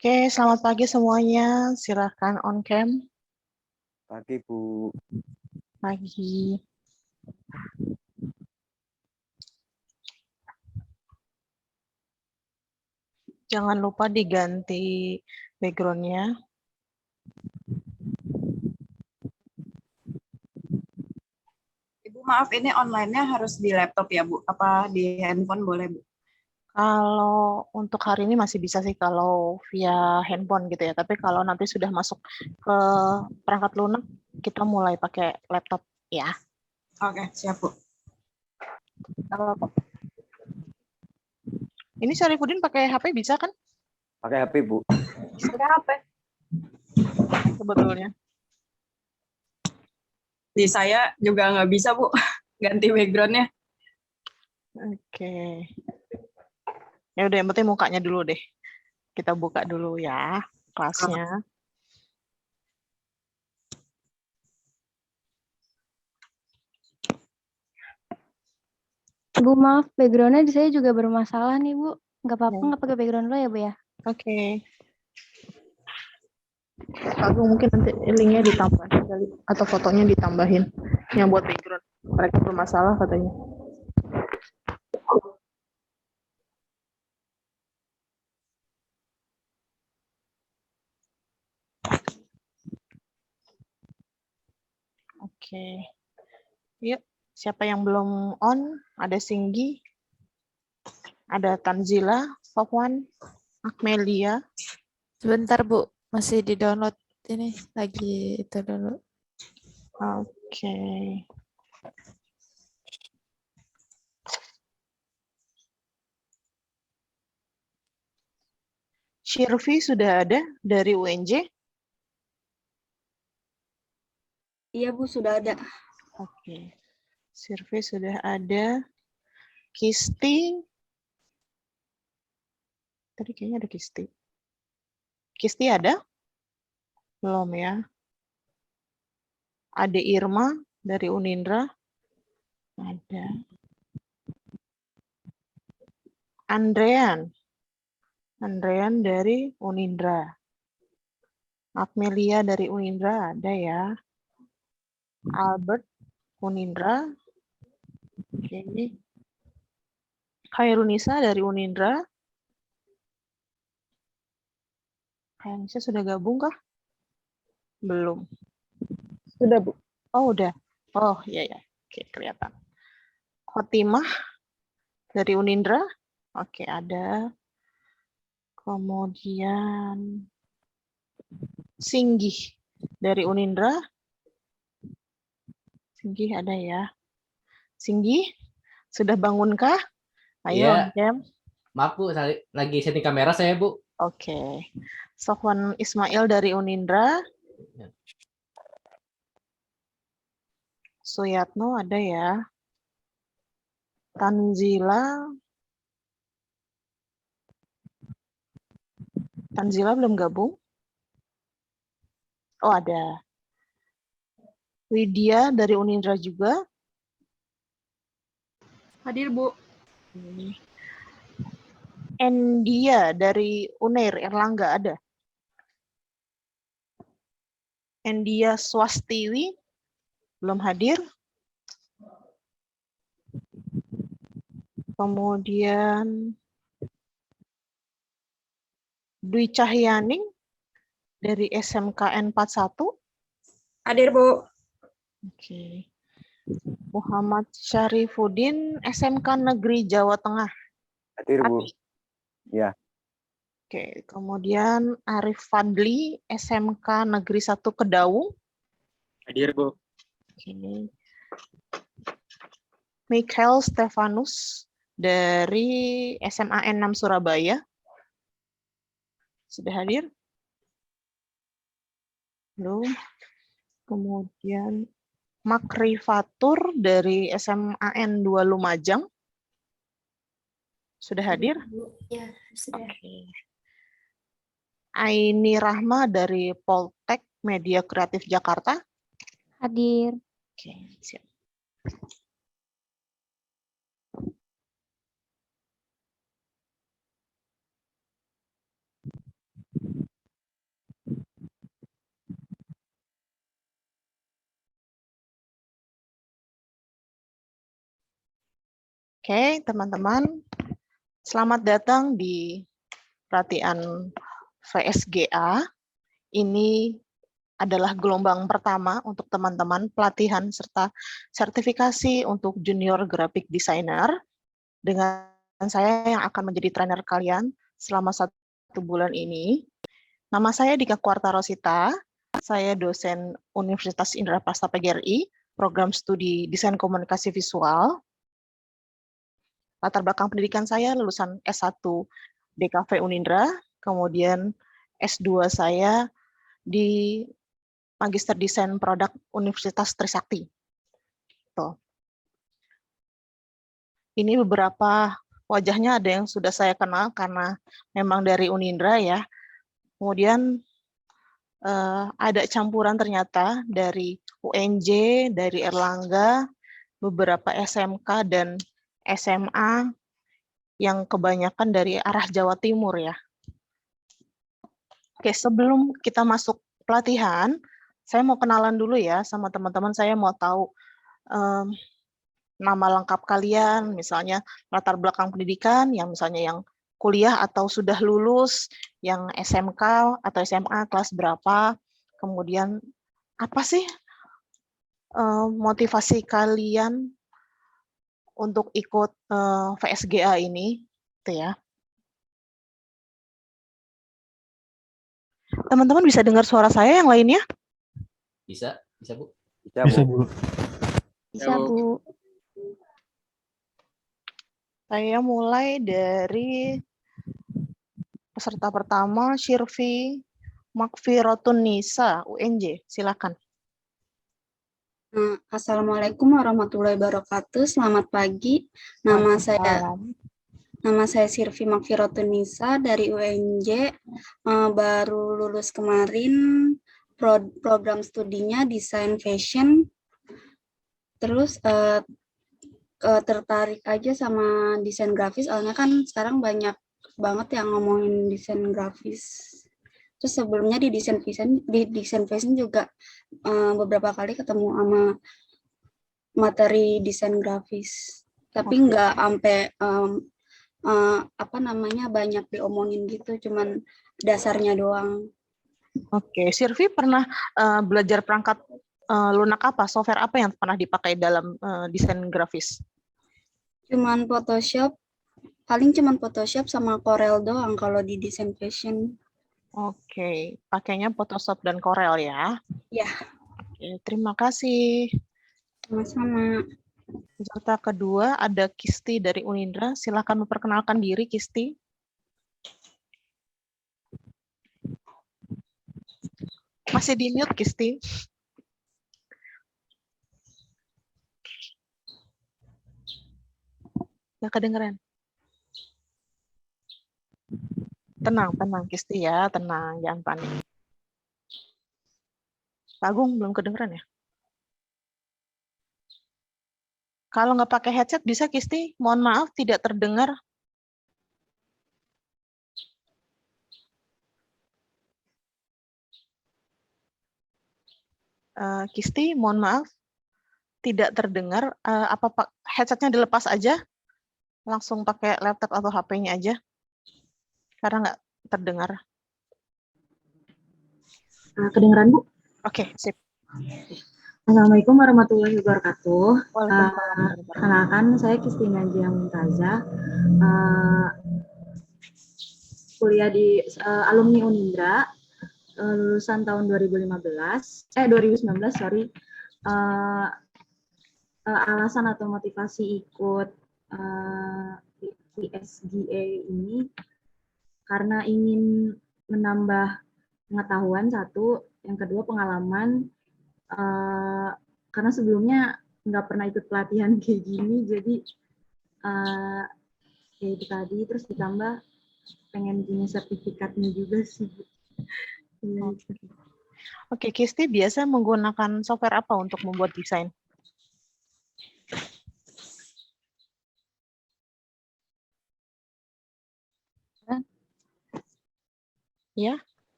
Oke, selamat pagi semuanya. Silakan on cam. Pagi, Bu. Pagi. Jangan lupa diganti background-nya. Ibu maaf, ini online-nya harus di laptop ya, Bu? Apa di handphone boleh, Bu? Kalau untuk hari ini masih bisa sih kalau via handphone gitu ya. Tapi kalau nanti sudah masuk ke perangkat lunak, kita mulai pakai laptop ya. Oke, siap, Bu. Ini Syarifuddin pakai HP bisa kan? Pakai HP, Bu. Pakai HP. Sebetulnya. Di saya juga nggak bisa, Bu. Ganti background-nya. Oke. Ya udah, yang penting mukanya dulu deh. Kita buka dulu ya kelasnya. Bu, maaf, background-nya di saya juga bermasalah nih, Bu. Nggak apa-apa, Ya. nggak pakai background dulu ya, Bu ya? Oke. Lalu mungkin nanti linknya ditambahin kali, atau fotonya ditambahin yang buat background. Mereka bermasalah katanya. Oke. Yuk, siapa yang belum on? Ada Singgi, ada Tanzila, Sofwan, Akmelia. Sebentar, Bu. Masih di-download ini lagi itu dulu. Oke. Shirvi sudah ada dari UNJ? Iya, Bu, sudah ada. Oke. Shirvi sudah ada. Kisti. Tadi kayaknya ada Kisti. Kisti ada? Belum ya. Ade Irma dari Unindra. Ada. Andrean dari Unindra. Akmelia dari Unindra ada ya. Albert Unindra. Oke. Khairunisa dari Unindra. Khairunisa sudah gabung kah? Belum. Sudah, Bu. Oh, udah. Oh, iya ya. Oke, kelihatan. Khotimah dari Unindra. Oke, ada. Kemudian Singgih dari Unindra. Singgih ada ya. Singgih, sudah bangunkah? Ayo, Iya. Cem. Maaf, Bu. Lagi setting kamera saya, Bu. Oke. Sofwan Ismail dari Unindra. Suyatno ada ya. Tanzila belum gabung. Oh, ada. Widya dari Unindra juga. Hadir, Bu. Endia dari Unair, Erlangga ada. Endia Swastiwi belum hadir. Kemudian Dwi Cahyaning dari SMKN 41. Hadir, Bu. Oke. Muhammad Syarifuddin SMK Negeri Jawa Tengah. Hadir, Bu. Ya. Oke, kemudian Arif Fadli SMK Negeri 1 Kedaung. Hadir, Bu. Oke. Michael Stefanus dari SMAN 6 Surabaya. Sudah hadir? Belum. Kemudian Makrifatur dari SMAN 2 Lumajang. Sudah hadir? Ya, sudah. Oke. Aini Rahma dari Poltek Media Kreatif Jakarta. Hadir. Oke, siap. Oke, teman-teman, selamat datang di pelatihan VSGA. Ini adalah gelombang pertama untuk teman-teman pelatihan serta sertifikasi untuk junior graphic designer. Dengan saya yang akan menjadi trainer kalian selama 1 bulan ini. Nama saya Dika Kwartarosita, saya dosen Universitas Indraprasta PGRI, program studi Desain Komunikasi Visual. Latar belakang pendidikan saya lulusan S1 DKV Unindra, kemudian S2 saya di Magister Desain Produk Universitas Trisakti. Tuh. Ini beberapa wajahnya, ada yang sudah saya kenal karena memang dari Unindra ya. Kemudian ada campuran ternyata dari UNJ, dari Erlangga, beberapa SMK dan SMA yang kebanyakan dari arah Jawa Timur ya. Oke, sebelum kita masuk pelatihan, saya mau kenalan dulu ya sama teman-teman. Saya mau tahu nama lengkap kalian, misalnya latar belakang pendidikan, yang misalnya yang kuliah atau sudah lulus, yang SMK atau SMA kelas berapa, kemudian apa sih motivasi kalian untuk ikut VSGA ini, gitu ya. Teman-teman bisa dengar suara saya yang lainnya? Bisa Bu. Bisa, Bu. Bisa, Bu. Saya mulai dari peserta pertama, Shirvi Makfirotunisa, UNJ. Silakan. Assalamualaikum warahmatullahi wabarakatuh. Selamat pagi. Nama saya Shirvi Makfirotunisa dari UNJ. Baru lulus kemarin, program studinya desain fashion. Terus tertarik aja sama desain grafis, soalnya kan sekarang banyak banget yang ngomongin desain grafis. Terus sebelumnya di desain fashion juga beberapa kali ketemu sama materi desain grafis, tapi nggak sampai banyak diomongin gitu, cuman dasarnya doang. Oke, Shirvi pernah belajar perangkat lunak apa, software apa yang pernah dipakai dalam desain grafis? Cuman Photoshop sama Corel doang kalau di desain fashion. Oke, pakainya Photoshop dan Corel ya? Ya. Oke, terima kasih. Sama-sama. Peserta kedua ada Kisti dari Unindra. Silakan memperkenalkan diri, Kisti. Masih di mute, Kisti. Nggak kedengeran. Tenang, Kisti ya, tenang, jangan panik. Pak Agung belum kedengeran ya? Kalau nggak pakai headset bisa, Kisti? Mohon maaf, tidak terdengar. Kisti, mohon maaf, tidak terdengar. Apa headsetnya dilepas aja? Langsung pakai laptop atau HP-nya aja? Karena nggak terdengar. Kedengeran, Bu? Oke, sip. Assalamualaikum warahmatullahi wabarakatuh. Waalaikumsalam. Kenalkan, saya Kisti Najia Mumtazah, kuliah di alumni Unindra, lulusan tahun 2019, sorry. Alasan atau motivasi ikut VSGA ini karena ingin menambah pengetahuan satu, yang kedua pengalaman, karena sebelumnya nggak pernah ikut pelatihan kayak gini, jadi kayak itu tadi, terus ditambah pengen punya sertifikatnya juga sih. Oke, Kisti biasa menggunakan software apa untuk membuat desain? Ya.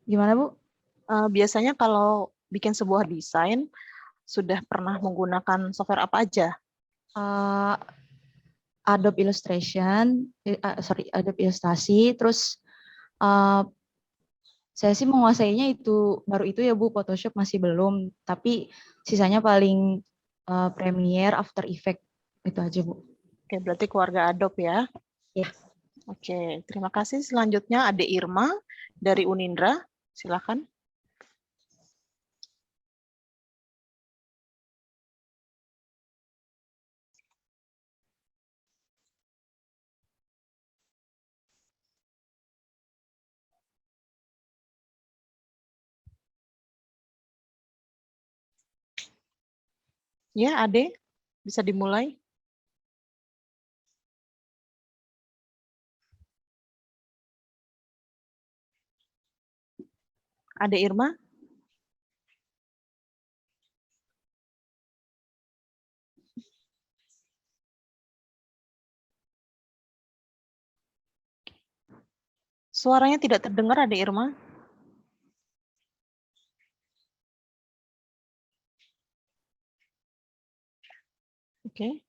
Gimana, Bu? Biasanya kalau bikin sebuah desain, sudah pernah menggunakan software apa aja? Adobe Illustration, Adobe Ilustrasi, terus saya sih menguasainya itu baru itu ya Bu, Photoshop masih belum, tapi sisanya paling Premiere, After Effects itu aja Bu. Oke, berarti keluarga Adobe ya. Ya. Oke, terima kasih. Selanjutnya Ade Irma dari Unindra, silakan. Ya, Ade, bisa dimulai. Ade Irma. Suaranya tidak terdengar, Ade Irma. Oke.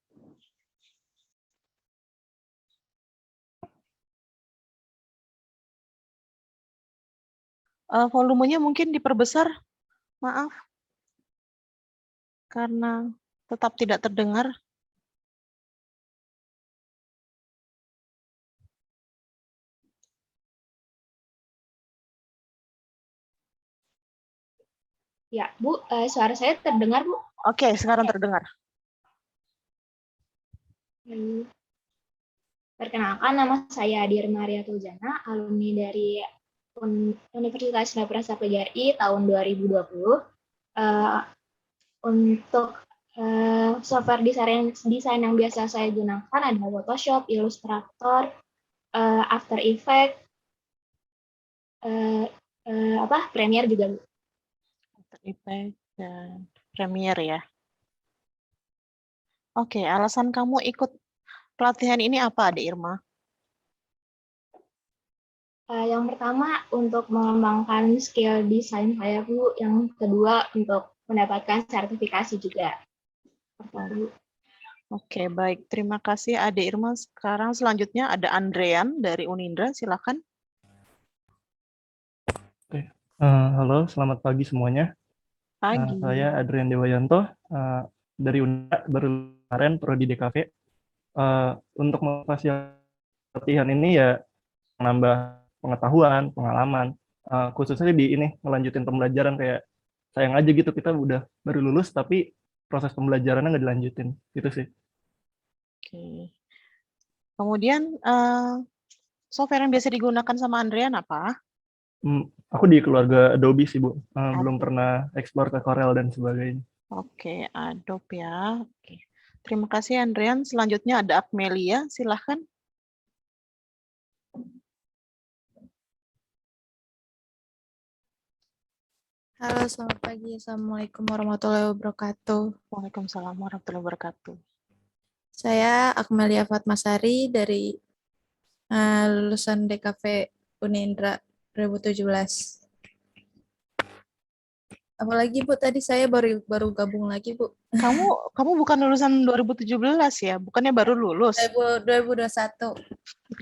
Volumenya mungkin diperbesar, maaf. Karena tetap tidak terdengar. Ya, Bu, suara saya terdengar, Bu? Oke, sekarang terdengar. Perkenalkan, nama saya Adir Maria Tuljana, alumni dari Universitas Universitas PGRI tahun 2020. Untuk software desain yang biasa saya gunakan ada Photoshop, Illustrator, After Effects, Premiere juga, Bu. After Effects dan Premiere ya. Oke, alasan kamu ikut pelatihan ini apa, Ade Irma? Yang pertama untuk mengembangkan skill desain saya, Bu. Yang kedua untuk mendapatkan sertifikasi juga. Oke, baik. Terima kasih, Ade Irma. Sekarang selanjutnya ada Andrean dari Unindra. Silakan. Oke. Halo, selamat pagi semuanya. Pagi. Saya Adrian Dewayanto dari Unindra, baru kemarin prodi DKV. Untuk pelatihan ini ya menambah pengetahuan, pengalaman, khususnya di ini ngelanjutin pembelajaran. Kayak sayang aja gitu kita udah baru lulus tapi proses pembelajarannya nggak dilanjutin, gitu sih. Oke. Kemudian software yang biasa digunakan sama Andrean apa? Aku di keluarga Adobe sih Bu, belum pernah ekspor ke Corel dan sebagainya. Oke, Adobe ya. Oke. Terima kasih Andrean. Selanjutnya ada Akmelia, silahkan. Halo, selamat pagi. Assalamualaikum warahmatullahi wabarakatuh. Waalaikumsalam warahmatullahi wabarakatuh. Saya Akmelia Fatmasari dari lulusan DKV Unindra 2017. Apalagi Bu, tadi saya baru gabung lagi Bu. Kamu bukan lulusan 2017 ya? Bukannya baru lulus? 2021.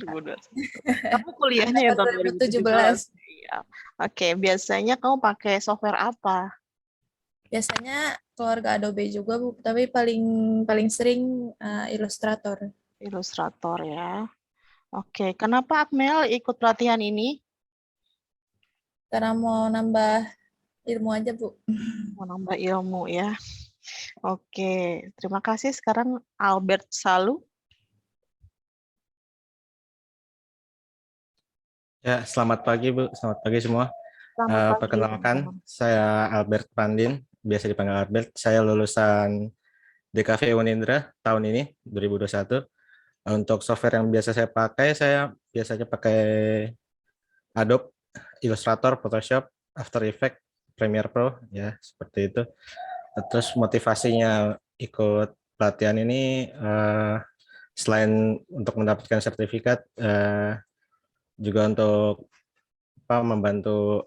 2021. Kamu kuliahnya yang tahun 2017. Iya. Oke, biasanya kamu pakai software apa? Biasanya keluarga Adobe juga Bu, tapi paling sering Illustrator. Illustrator ya. Oke, kenapa Akmel ikut pelatihan ini? Karena mau nambah ilmu aja Bu. Mau nambah ilmu ya. Oke, terima kasih. Sekarang Albert Salu. Ya, selamat pagi Bu, selamat pagi semua. Perkenalkan, saya Albert Pandin, biasa dipanggil Albert. Saya lulusan DKV Unindra tahun ini, 2021. Untuk software yang biasa saya pakai, saya biasanya pakai Adobe, Illustrator, Photoshop, After Effects, Premiere Pro, ya seperti itu. Terus motivasinya ikut pelatihan ini, selain untuk mendapatkan sertifikat, juga untuk membantu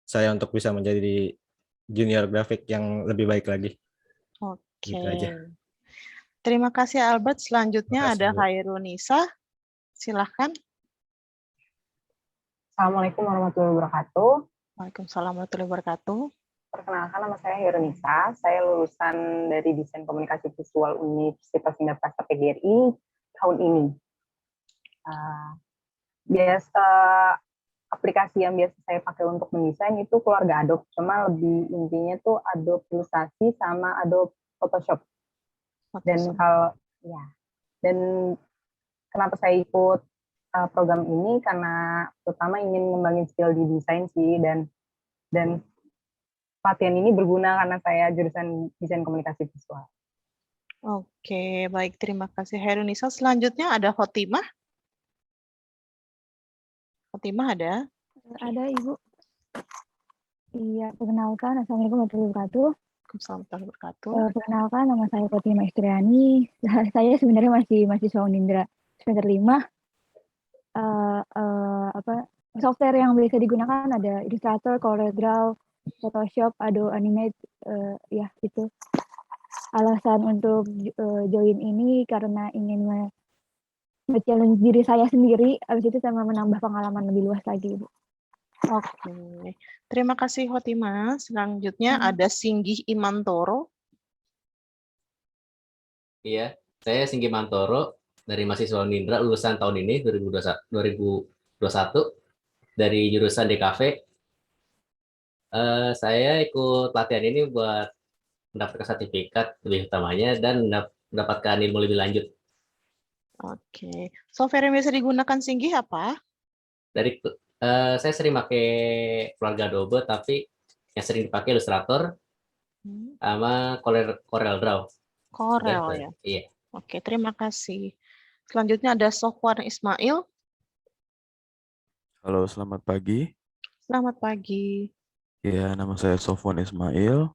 saya untuk bisa menjadi junior grafik yang lebih baik lagi. Oke. Gitu aja. Terima kasih Albert. Selanjutnya Terima kasih, ada Bu. Khairunisa. Silahkan. Assalamualaikum warahmatullahi wabarakatuh. Waalaikumsalam warahmatullahi wabarakatuh. Perkenalkan, nama saya Heronisa. Saya lulusan dari Desain Komunikasi Visual Universitas Indonesia PGRI tahun ini. Aplikasi yang biasa saya pakai untuk mendesain itu keluarga Adobe. Cuma lebih intinya tuh Adobe Illustrator sama Adobe Photoshop. Dan kenapa saya ikut program ini karena terutama ingin ngembangin skill di desain sih, dan pelatihan ini berguna karena saya jurusan desain komunikasi visual. Oke, baik, terima kasih Heronisa. Selanjutnya ada Khotimah. Khotimah ada? Ada, Ibu. Iya, perkenalkan, Assalamualaikum warahmatullahi wabarakatuh. Waalaikumsalam warahmatullahi wabarakatuh. Perkenalkan, nama saya Khotimah Istriani. Saya sebenarnya masih mahasiswa Unindra semester 5. Software yang biasa digunakan ada Illustrator, CorelDRAW, Photoshop, Adobe Animate, ya itu. Alasan untuk join ini karena ingin nge-challenge diri saya sendiri, habis itu sama menambah pengalaman lebih luas lagi, Bu. Oke, terima kasih Khotimah. Selanjutnya ada Singgih Imantoro. Iya, saya Singgi Mantoro dari mahasiswa Unindra lulusan tahun ini 2021 dari jurusan DKV. Saya ikut pelatihan ini buat mendapatkan sertifikat lebih utamanya dan mendapatkan ilmu lebih lanjut. Oke, software yang biasa digunakan Singgih apa? Saya sering pakai keluarga Adobe, tapi yang sering dipakai Illustrator sama CorelDRAW. Corel ya. Iya. Oke, terima kasih. Selanjutnya ada Sofwan Ismail. Halo, selamat pagi. Selamat pagi. Ya, nama saya Sofwan Ismail.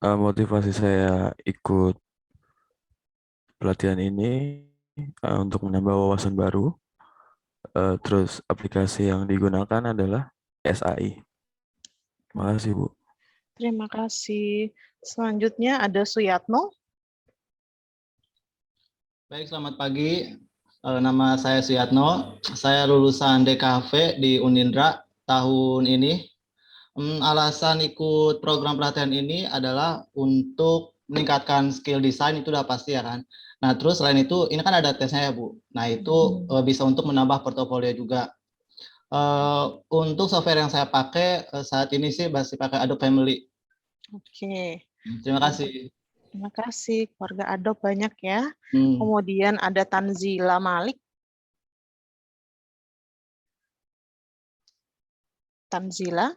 Motivasi saya ikut pelatihan ini untuk menambah wawasan baru. Terus aplikasi yang digunakan adalah SAI. Terima kasih, Bu. Terima kasih. Selanjutnya ada Suyatno. Baik, selamat pagi. Nama saya Suyatno. Saya lulusan DKV di Unindra tahun ini. Alasan ikut program pelatihan ini adalah untuk meningkatkan skill desain, itu udah pasti ya kan. Nah, terus selain itu, ini kan ada tesnya ya, Bu. Nah, itu bisa untuk menambah portofolio juga. Untuk software yang saya pakai saat ini sih masih pakai Adobe Family. Oke. Terima kasih. Terima kasih. Keluarga Adobe banyak ya. Kemudian ada Tanzila Malik. Tanzila.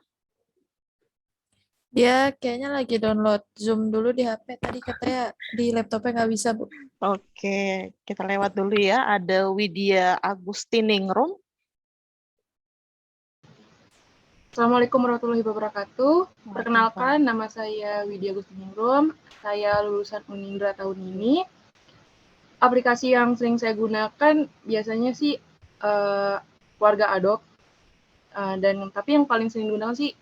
Dia kayaknya lagi download Zoom dulu di HP. Tadi katanya di laptopnya nggak bisa, Bu. Oke, kita lewat dulu ya. Ada Widya Agustiningrum. Assalamualaikum warahmatullahi wabarakatuh. Perkenalkan, nama saya Widya Agustiningrum. Saya lulusan Unindra tahun ini. Aplikasi yang sering saya gunakan biasanya sih keluarga Adobe. Tapi yang paling sering digunakan sih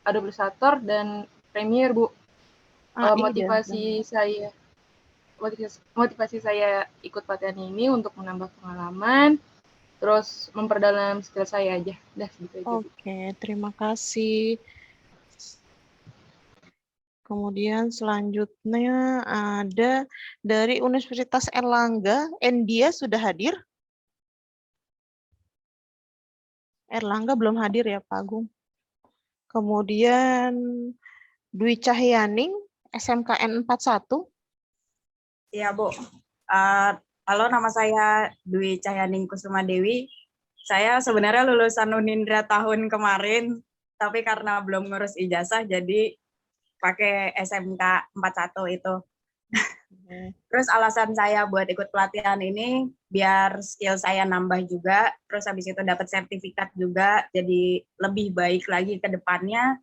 Adobe Illustrator dan Premiere, Bu. Motivasi saya ikut pelatihan ini untuk menambah pengalaman, terus memperdalam skill saya aja. Udah segitu aja. Oke, terima kasih. Kemudian selanjutnya ada dari Universitas Erlangga, Endia sudah hadir? Erlangga belum hadir ya, Pak Agung. Kemudian Dwi Cahyaning, SMKN 41. Iya, Bu. Halo, nama saya Dwi Cahyaning Kusuma Dewi. Saya sebenarnya lulusan Unindra tahun kemarin, tapi karena belum ngurus ijazah, jadi pakai SMK 41 itu. Terus alasan saya buat ikut pelatihan ini, biar skill saya nambah juga, terus habis itu dapat sertifikat juga, jadi lebih baik lagi ke depannya.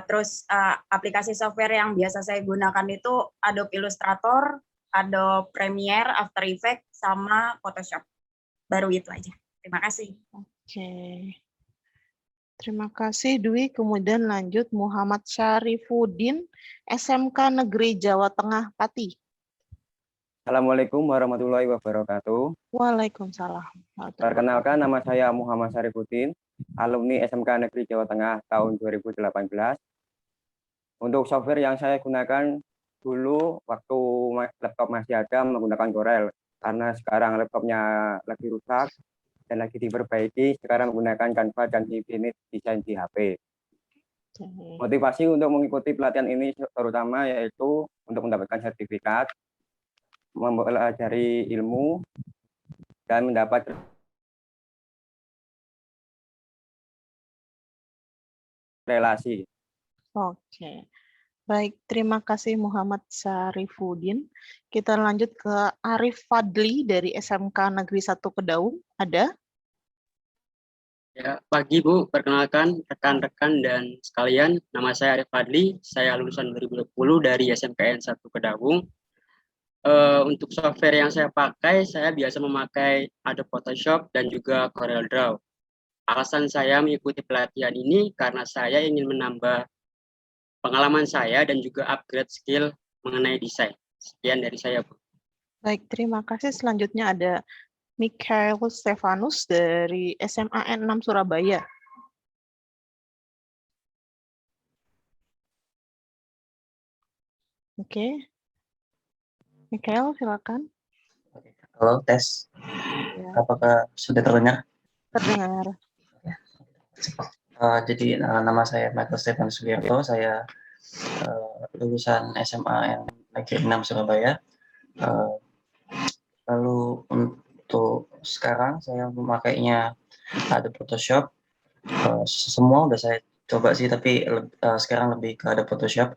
Terus aplikasi software yang biasa saya gunakan itu Adobe Illustrator, Adobe Premiere, After Effects, sama Photoshop. Baru itu aja. Terima kasih. Oke. Terima kasih Dwi. Kemudian lanjut Muhammad Syarifuddin, SMK Negeri Jawa Tengah Pati. Assalamualaikum warahmatullahi wabarakatuh. Waalaikumsalam. Perkenalkan, nama saya Muhammad Syarifuddin, alumni SMK Negeri Jawa Tengah tahun 2018. Untuk software yang saya gunakan dulu waktu laptop masih ada menggunakan Corel, karena sekarang laptopnya lagi rusak dan lagi diperbaiki, sekarang menggunakan Canva dan Infinite Design di HP. Motivasi untuk mengikuti pelatihan ini terutama yaitu untuk mendapatkan sertifikat, mempelajari ilmu, dan mendapat relasi. Oke, baik. Terima kasih Muhammad Syarifuddin. Kita lanjut ke Arif Fadli dari SMK Negeri 1 Kedaung. Ada? Ya, pagi Bu, perkenalkan rekan-rekan dan sekalian, nama saya Arif Fadli, saya lulusan 2020 dari SMKN 1 Kedaung. Untuk software yang saya pakai, saya biasa memakai Adobe Photoshop dan juga CorelDRAW. Alasan saya mengikuti pelatihan ini karena saya ingin menambah pengalaman saya dan juga upgrade skill mengenai desain. Sekian dari saya, Bu. Baik, terima kasih. Selanjutnya ada Mikael Stefanus dari SMA N6 Surabaya. Oke. Mikael, silakan. Halo, tes. Ya. Apakah sudah terdengar? Terdengar. Jadi nama saya Michael Stefan Sugiarto, saya lulusan SMA Negeri 6 Surabaya. Lalu untuk sekarang saya memakainya Adobe Photoshop. Semua udah saya coba sih, tapi sekarang lebih ke Adobe Photoshop.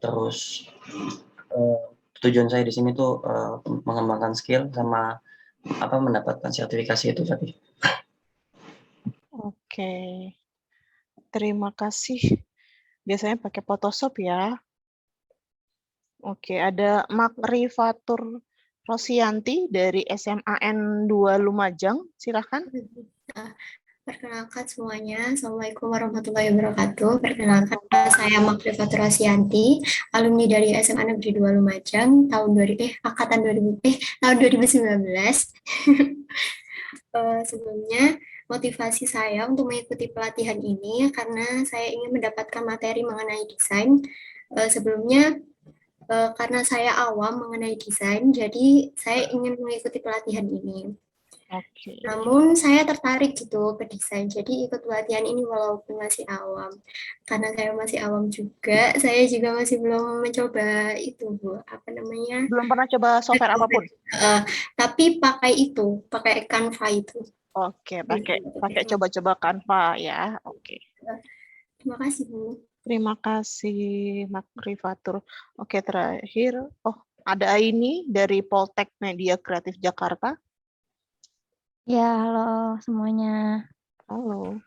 Terus tujuan saya di sini tuh mengembangkan skill sama mendapatkan sertifikasi itu tadi. Oke, terima kasih. Biasanya pakai Photoshop ya. Oke, ada Makrifatur Rosianti dari SMA N2 Lumajang. Silakan. Perkenalkan semuanya, Assalamualaikum warahmatullahi wabarakatuh. Perkenalkan, saya Makrifatur Rosianti, alumni dari SMA Negeri 2 Lumajang, tahun 2019. Sebelumnya, motivasi saya untuk mengikuti pelatihan ini karena saya ingin mendapatkan materi mengenai desain. Sebelumnya, karena saya awam mengenai desain, jadi saya ingin mengikuti pelatihan ini. Oke. Namun saya tertarik gitu ke desain, jadi ikut pelatihan ini walaupun masih awam. Karena saya masih awam juga, saya juga masih belum mencoba itu, Bu. Belum pernah coba software apapun? Tapi pakai Canva itu. Oke, pakai coba-coba Canva ya. Oke. Terima kasih, Bu. Terima kasih, Makrifatur. Oke, terakhir. Ada Aini dari Poltek Media Kreatif Jakarta. Ya, halo semuanya. Halo.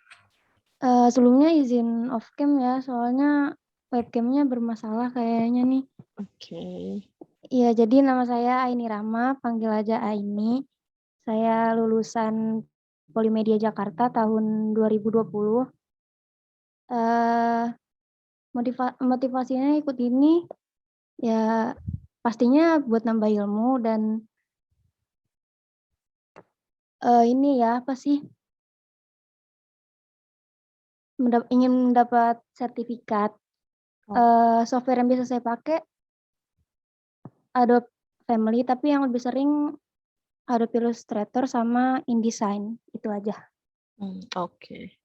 Sebelumnya izin off cam ya, soalnya webcamnya bermasalah kayaknya nih. Oke. Iya, jadi nama saya Aini Rama, panggil aja Aini. Saya lulusan Polimedia Jakarta tahun 2020. Motivasinya ikut ini ya pastinya buat nambah ilmu dan ini ya apa sih, ingin mendapat sertifikat. Software yang biasa saya pakai Adobe Family, tapi yang lebih sering Adobe Illustrator sama InDesign, itu aja. Oke.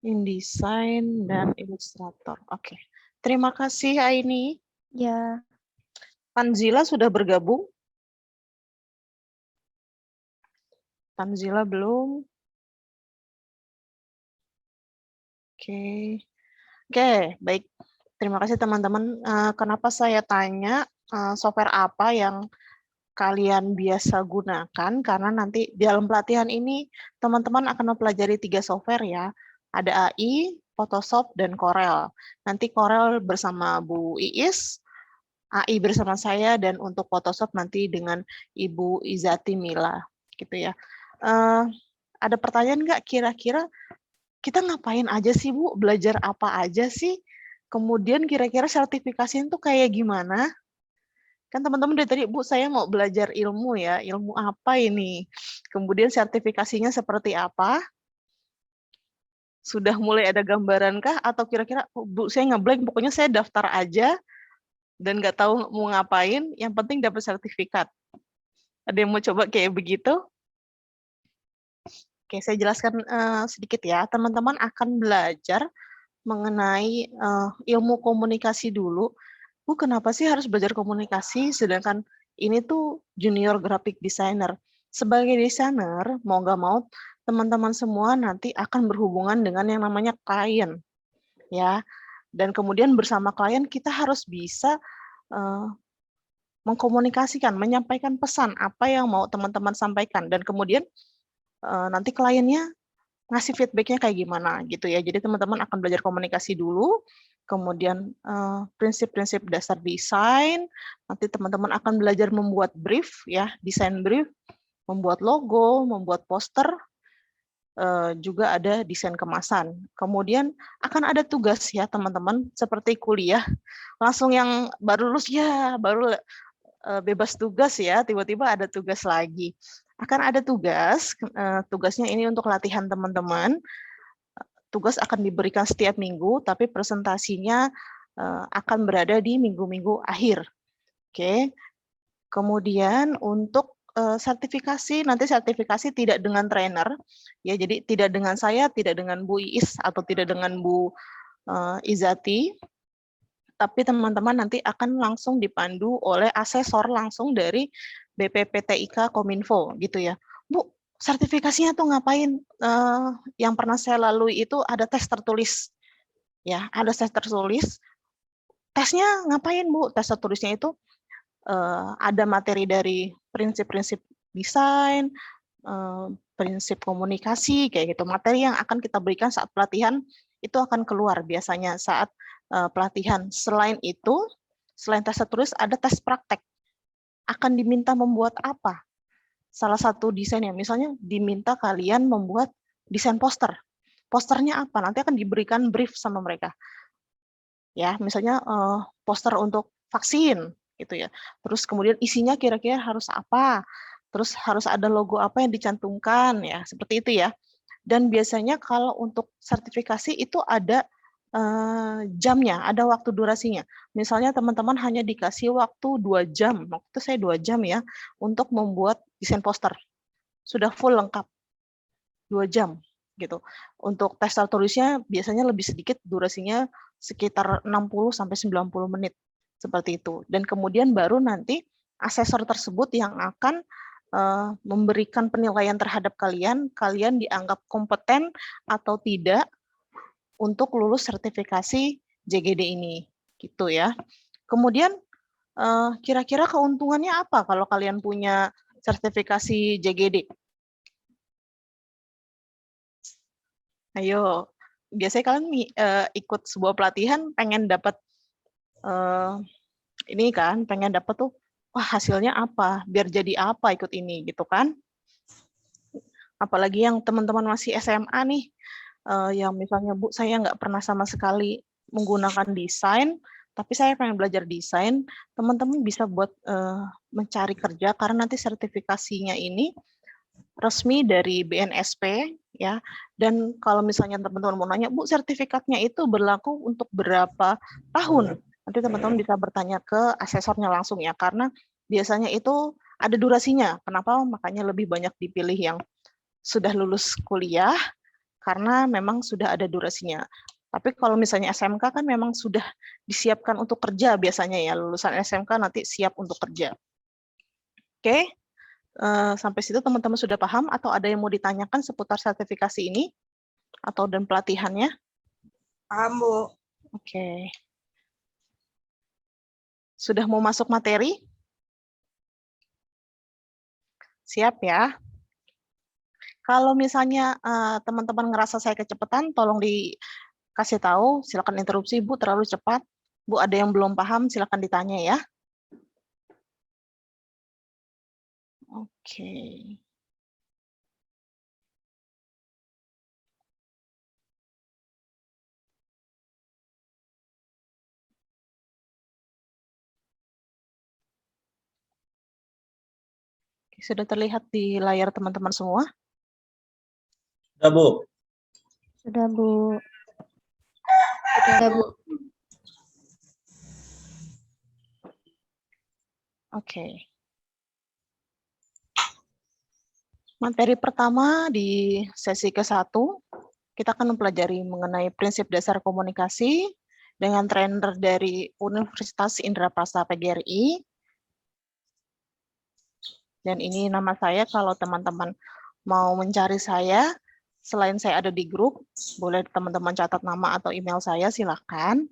InDesign dan Illustrator. Oke. Terima kasih Aini. Ya. Tanzila sudah bergabung? Tanzila belum. Oke. Oke, baik. Terima kasih teman-teman. Kenapa saya tanya software apa yang kalian biasa gunakan? Karena nanti di dalam pelatihan ini teman-teman akan mempelajari 3 software ya. Ada AI, Photoshop, dan Corel. Nanti Corel bersama Bu Iis, AI bersama saya, dan untuk Photoshop nanti dengan Ibu Izati Mila. Gitu ya. Ada pertanyaan nggak kira-kira kita ngapain aja sih Bu? Belajar apa aja sih? Kemudian kira-kira sertifikasi itu kayak gimana? Kan teman-teman dari tadi, Bu, saya mau belajar ilmu ya, ilmu apa ini? Kemudian sertifikasinya seperti apa? Sudah mulai ada gambaran kah? Atau kira-kira, "Oh, Bu, saya ngeblank, pokoknya saya daftar aja dan nggak tahu mau ngapain, yang penting dapat sertifikat." Ada yang mau coba kayak begitu? Oke, saya jelaskan sedikit ya. Teman-teman akan belajar mengenai ilmu komunikasi dulu. Bu, kenapa sih harus belajar komunikasi sedangkan ini tuh junior graphic designer? Sebagai desainer, mau nggak mau teman-teman semua nanti akan berhubungan dengan yang namanya klien, ya. Dan kemudian bersama klien kita harus bisa mengkomunikasikan, menyampaikan pesan apa yang mau teman-teman sampaikan dan kemudian nanti kliennya ngasih feedback-nya kayak gimana gitu ya. Jadi teman-teman akan belajar komunikasi dulu, kemudian prinsip-prinsip dasar desain, nanti teman-teman akan belajar membuat brief ya, desain brief, membuat logo, membuat poster, juga ada desain kemasan. Kemudian akan ada tugas ya teman-teman, seperti kuliah, langsung yang baru lulus ya, baru bebas tugas ya, tiba-tiba ada tugas lagi. Akan ada tugas, tugasnya ini untuk latihan teman-teman. Tugas akan diberikan setiap minggu, tapi presentasinya akan berada di minggu-minggu akhir. Oke. Kemudian untuk sertifikasi, nanti sertifikasi tidak dengan trainer, ya. Jadi tidak dengan saya, tidak dengan Bu Iis atau tidak dengan Bu Izati, tapi teman-teman nanti akan langsung dipandu oleh asesor langsung dari BPPTIK Kominfo gitu ya. Bu, sertifikasinya tuh ngapain? Yang pernah saya lalui itu ada tes tertulis. Ya, ada tes tertulis. Tesnya ngapain, Bu? Tes tertulisnya itu ada materi dari prinsip-prinsip desain, prinsip komunikasi kayak gitu. Materi yang akan kita berikan saat pelatihan itu akan keluar biasanya saat pelatihan. Selain itu, selain tes tertulis ada tes praktek. Akan diminta membuat apa? Salah satu desainnya, misalnya diminta kalian membuat desain poster. Posternya apa? Nanti akan diberikan brief sama mereka. Ya, misalnya poster untuk vaksin gitu ya. Terus kemudian isinya kira-kira harus apa? Terus harus ada logo apa yang dicantumkan ya, seperti itu ya. Dan biasanya kalau untuk sertifikasi itu ada jamnya, ada waktu durasinya. Misalnya teman-teman hanya dikasih waktu 2 jam, waktu itu saya 2 jam ya, untuk membuat desain poster. Sudah full lengkap, 2 jam gitu. Untuk tes tertulisnya biasanya lebih sedikit, durasinya sekitar 60-90 menit, seperti itu. Dan kemudian baru nanti asesor tersebut yang akan memberikan penilaian terhadap kalian, kalian dianggap kompeten atau tidak untuk lulus sertifikasi JGD ini, gitu ya. Kemudian kira-kira keuntungannya apa kalau kalian punya sertifikasi JGD? Ayo, biasanya kalian ikut sebuah pelatihan pengen dapat ini kan, pengen dapat tuh, wah hasilnya apa, biar jadi apa ikut ini gitu kan. Apalagi yang teman-teman masih SMA nih, yang misalnya, Bu, saya nggak pernah sama sekali menggunakan desain, tapi saya pengen belajar desain, teman-teman bisa buat mencari kerja karena nanti sertifikasinya ini resmi dari BNSP ya. Dan kalau misalnya teman-teman mau nanya, Bu, sertifikatnya itu berlaku untuk berapa tahun? Nanti teman-teman bisa bertanya ke asesornya langsung ya, karena biasanya itu ada durasinya. Kenapa? Makanya lebih banyak dipilih yang sudah lulus kuliah karena memang sudah ada durasinya. Tapi kalau misalnya SMK kan memang sudah disiapkan untuk kerja biasanya ya, lulusan SMK nanti siap untuk kerja. Oke, sampai situ teman-teman sudah paham atau ada yang mau ditanyakan seputar sertifikasi ini atau dan pelatihannya? Paham, Bu. Oke. Sudah mau masuk materi? Siap ya. Kalau misalnya teman-teman ngerasa saya kecepatan, tolong dikasih tahu, silakan interupsi, Bu, terlalu cepat. Bu, ada yang belum paham, silakan ditanya ya. Oke. Sudah terlihat di layar teman-teman semua? Sudah, Bu. Sudah, Bu. Sudah, Bu. Oke. Materi pertama di sesi ke-1, kita akan mempelajari mengenai prinsip dasar komunikasi dengan trainer dari Universitas Indraprasta PGRI. Dan ini nama saya, kalau teman-teman mau mencari saya, selain saya ada di grup, boleh teman-teman catat nama atau email saya, silakan.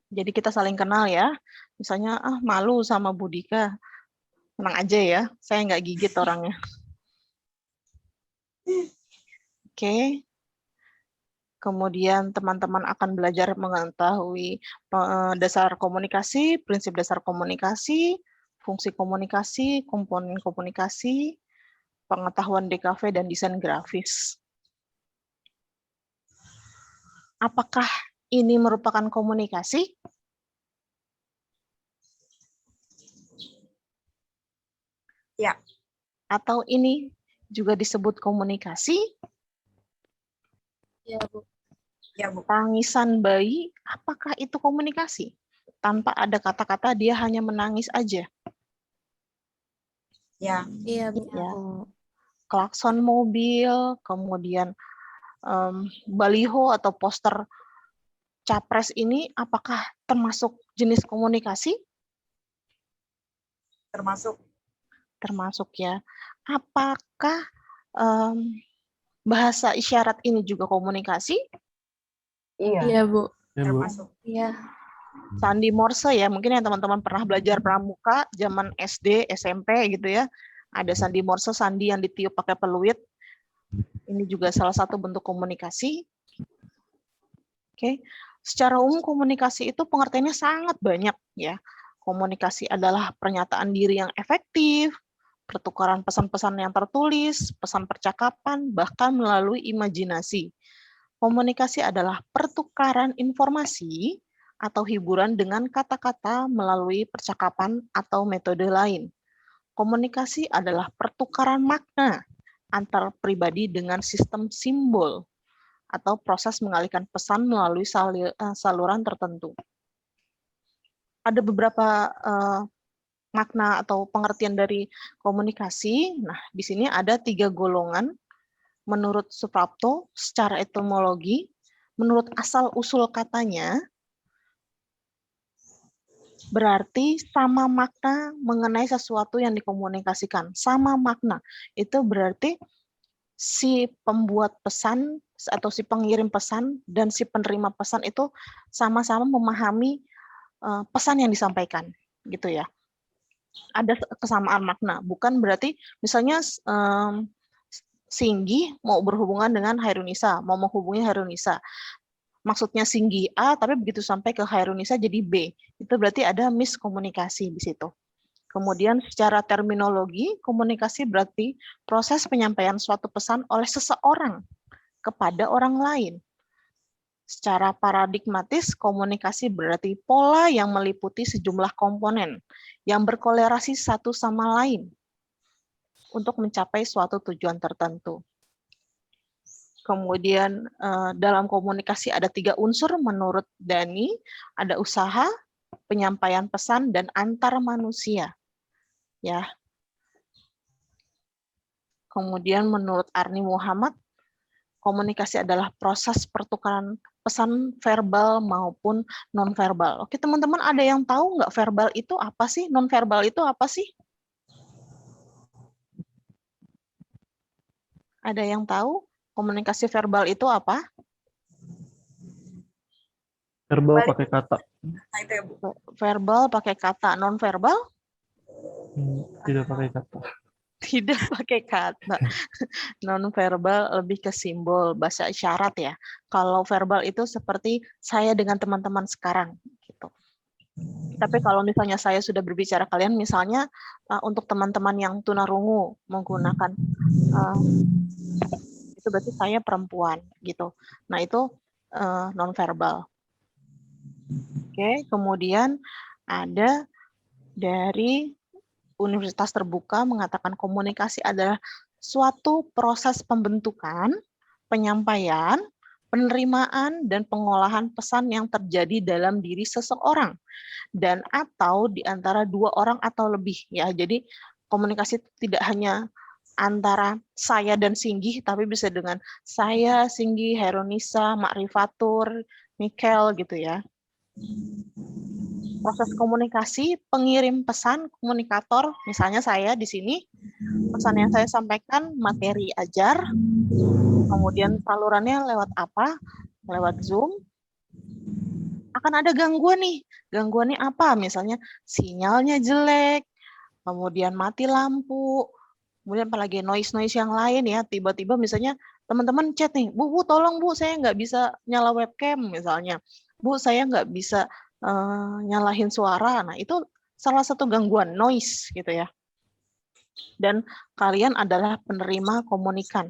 Jadi kita saling kenal ya. Misalnya, malu sama Bu Dika, tenang aja ya, saya nggak gigit orangnya. Oke. Kemudian teman-teman akan belajar mengetahui dasar komunikasi, prinsip dasar komunikasi, fungsi komunikasi, komponen komunikasi, pengetahuan DKV, dan desain grafis. Apakah ini merupakan komunikasi? Ya. Atau ini juga disebut komunikasi? Ya, Bu. Ya, Bu. Tangisan bayi, apakah itu komunikasi? Tanpa ada kata-kata, dia hanya menangis aja. Ya. Iya, Bu. Ya. Klakson mobil, kemudian baliho atau poster capres ini, apakah termasuk jenis komunikasi? Termasuk. Termasuk ya. Apakah bahasa isyarat ini juga komunikasi? Iya. Iya, Bu. Termasuk. Iya. Sandi Morse ya, mungkin yang teman-teman pernah belajar pramuka zaman SD, SMP gitu ya. Ada sandi Morse, sandi yang ditiup pakai peluit. Ini juga salah satu bentuk komunikasi. Oke. Secara umum komunikasi itu pengertiannya sangat banyak ya. Komunikasi adalah pernyataan diri yang efektif, pertukaran pesan-pesan yang tertulis, pesan percakapan, bahkan melalui imajinasi. Komunikasi adalah pertukaran informasi atau hiburan dengan kata-kata melalui percakapan atau metode lain. Komunikasi adalah pertukaran makna antar pribadi dengan sistem simbol atau proses mengalihkan pesan melalui saluran tertentu. Ada beberapa makna atau pengertian dari komunikasi. Nah, di sini ada 3 golongan menurut Suprapto secara etimologi, menurut asal-usul katanya, berarti sama makna mengenai sesuatu yang dikomunikasikan. Sama makna. Itu berarti si pembuat pesan atau si pengirim pesan dan si penerima pesan itu sama-sama memahami pesan yang disampaikan, gitu ya. Ada kesamaan makna, bukan berarti misalnya Singgi mau berhubungan dengan Hairunisa, mau menghubungi Hairunisa. Maksudnya Singgi A, tapi begitu sampai ke Hairunisa jadi B. Itu berarti ada miskomunikasi di situ. Kemudian secara terminologi, komunikasi berarti proses penyampaian suatu pesan oleh seseorang kepada orang lain. Secara paradigmatis, komunikasi berarti pola yang meliputi sejumlah komponen yang berkolerasi satu sama lain untuk mencapai suatu tujuan tertentu. Kemudian dalam komunikasi ada 3 unsur menurut Dani, ada usaha, penyampaian pesan, dan antar manusia. Ya. Kemudian menurut Arni Muhammad, komunikasi adalah proses pertukaran pesan verbal maupun nonverbal. Oke, teman-teman ada yang tahu nggak verbal itu apa sih? Nonverbal itu apa sih? Ada yang tahu komunikasi verbal itu apa? Verbal pakai kata. Verbal pakai kata, nonverbal? Tidak pakai kata. Tidak pakai kata. Non-verbal lebih ke simbol, bahasa isyarat ya. Kalau verbal itu seperti saya dengan teman-teman sekarang. Gitu. Tapi kalau misalnya saya sudah berbicara kalian, misalnya untuk teman-teman yang tunarungu menggunakan, itu berarti saya perempuan. Gitu. Nah itu non-verbal. Oke, kemudian ada dari Universitas Terbuka mengatakan komunikasi adalah suatu proses pembentukan, penyampaian, penerimaan, dan pengolahan pesan yang terjadi dalam diri seseorang dan atau di antara dua orang atau lebih. Ya, jadi komunikasi tidak hanya antara saya dan Singgih, tapi bisa dengan saya, Singgih, Heronisa, Makrifatur, Mikel gitu ya. Proses komunikasi, pengirim pesan, komunikator, misalnya saya di sini, pesan yang saya sampaikan materi ajar, kemudian salurannya lewat apa? Lewat Zoom. Akan ada gangguan nih. Gangguannya apa? Misalnya sinyalnya jelek, kemudian mati lampu, kemudian apalagi noise-noise yang lain ya, tiba-tiba misalnya teman-teman chat nih, Bu, tolong Bu, saya nggak bisa nyala webcam misalnya. Bu, saya nggak bisa nyalahin suara. Nah, itu salah satu gangguan noise gitu ya. Dan kalian adalah penerima komunikan.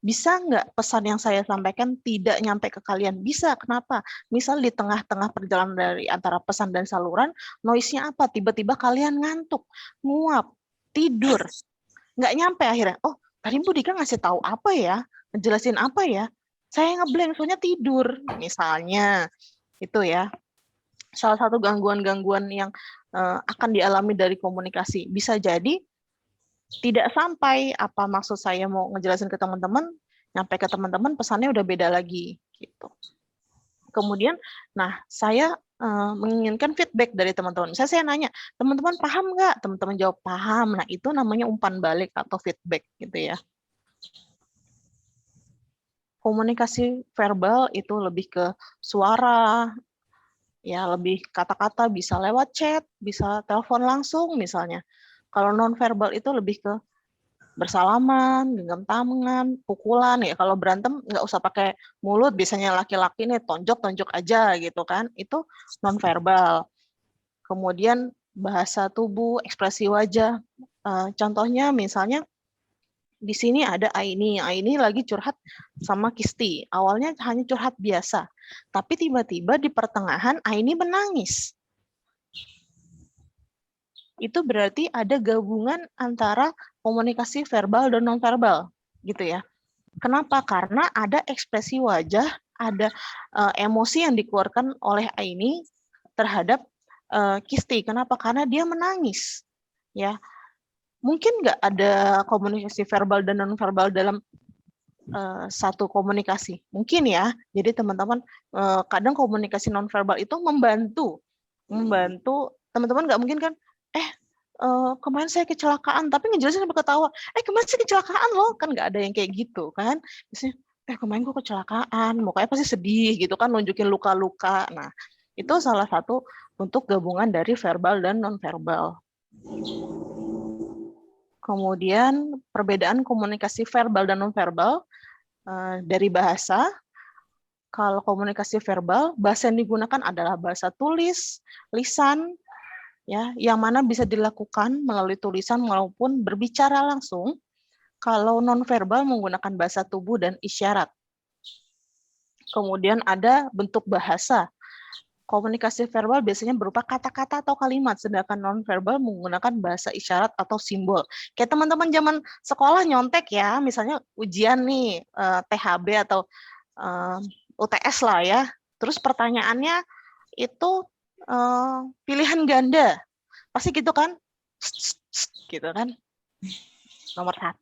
Bisa nggak pesan yang saya sampaikan tidak nyampe ke kalian? Bisa, kenapa? Misal di tengah-tengah perjalanan dari antara pesan dan saluran, noise-nya apa? Tiba-tiba kalian ngantuk, nguap, tidur. Nggak nyampe akhirnya. Oh, tadi Bu Dika ngasih tahu apa ya? Ngejelasin apa ya? Saya ngeblank, soalnya tidur. Misalnya, itu ya. Salah satu gangguan-gangguan yang akan dialami dari komunikasi. Bisa jadi tidak sampai apa maksud saya mau ngejelasin ke teman-teman, nyampe ke teman-teman pesannya udah beda lagi gitu. Kemudian, nah saya menginginkan feedback dari teman-teman. Misalnya saya nanya, teman-teman paham nggak? Teman-teman jawab paham. Nah itu namanya umpan balik atau feedback gitu ya. Komunikasi verbal itu lebih ke suara, ya lebih kata-kata, bisa lewat chat, bisa telepon langsung misalnya. Kalau non-verbal itu lebih ke bersalaman, genggam tangan, pukulan ya. Kalau berantem nggak usah pakai mulut, biasanya laki-laki nih tonjok-tonjok aja gitu kan. Itu non-verbal. Kemudian bahasa tubuh, ekspresi wajah. Contohnya misalnya di sini ada Aini lagi curhat sama Kisti. Awalnya hanya curhat biasa, tapi tiba-tiba di pertengahan Aini menangis. Itu berarti ada gabungan antara komunikasi verbal dan nonverbal, gitu ya. Kenapa? Karena ada ekspresi wajah, ada emosi yang dikeluarkan oleh Aini terhadap Kisti. Kenapa? Karena dia menangis, ya. Mungkin nggak ada komunikasi verbal dan nonverbal dalam satu komunikasi. Mungkin ya. Jadi teman-teman kadang komunikasi nonverbal itu membantu teman-teman nggak mungkin kan kemarin saya kecelakaan tapi ngejelasin sampai ketawa. Kemarin saya kecelakaan loh, kan nggak ada yang kayak gitu kan. Misalnya kemarin gue kecelakaan, mukanya pasti sedih gitu kan, nunjukin luka-luka. Nah, itu salah satu bentuk gabungan dari verbal dan nonverbal. Kemudian perbedaan komunikasi verbal dan nonverbal dari bahasa. Kalau komunikasi verbal, bahasa yang digunakan adalah bahasa tulis, lisan, ya, yang mana bisa dilakukan melalui tulisan maupun berbicara langsung. Kalau nonverbal menggunakan bahasa tubuh dan isyarat. Kemudian ada bentuk bahasa. Komunikasi verbal biasanya berupa kata-kata atau kalimat, sedangkan nonverbal menggunakan bahasa isyarat atau simbol. Kayak teman-teman zaman sekolah nyontek ya, misalnya ujian nih, THB atau UTS lah ya. Terus pertanyaannya itu pilihan ganda. Pasti gitu kan? Gitu kan? Nomor 1.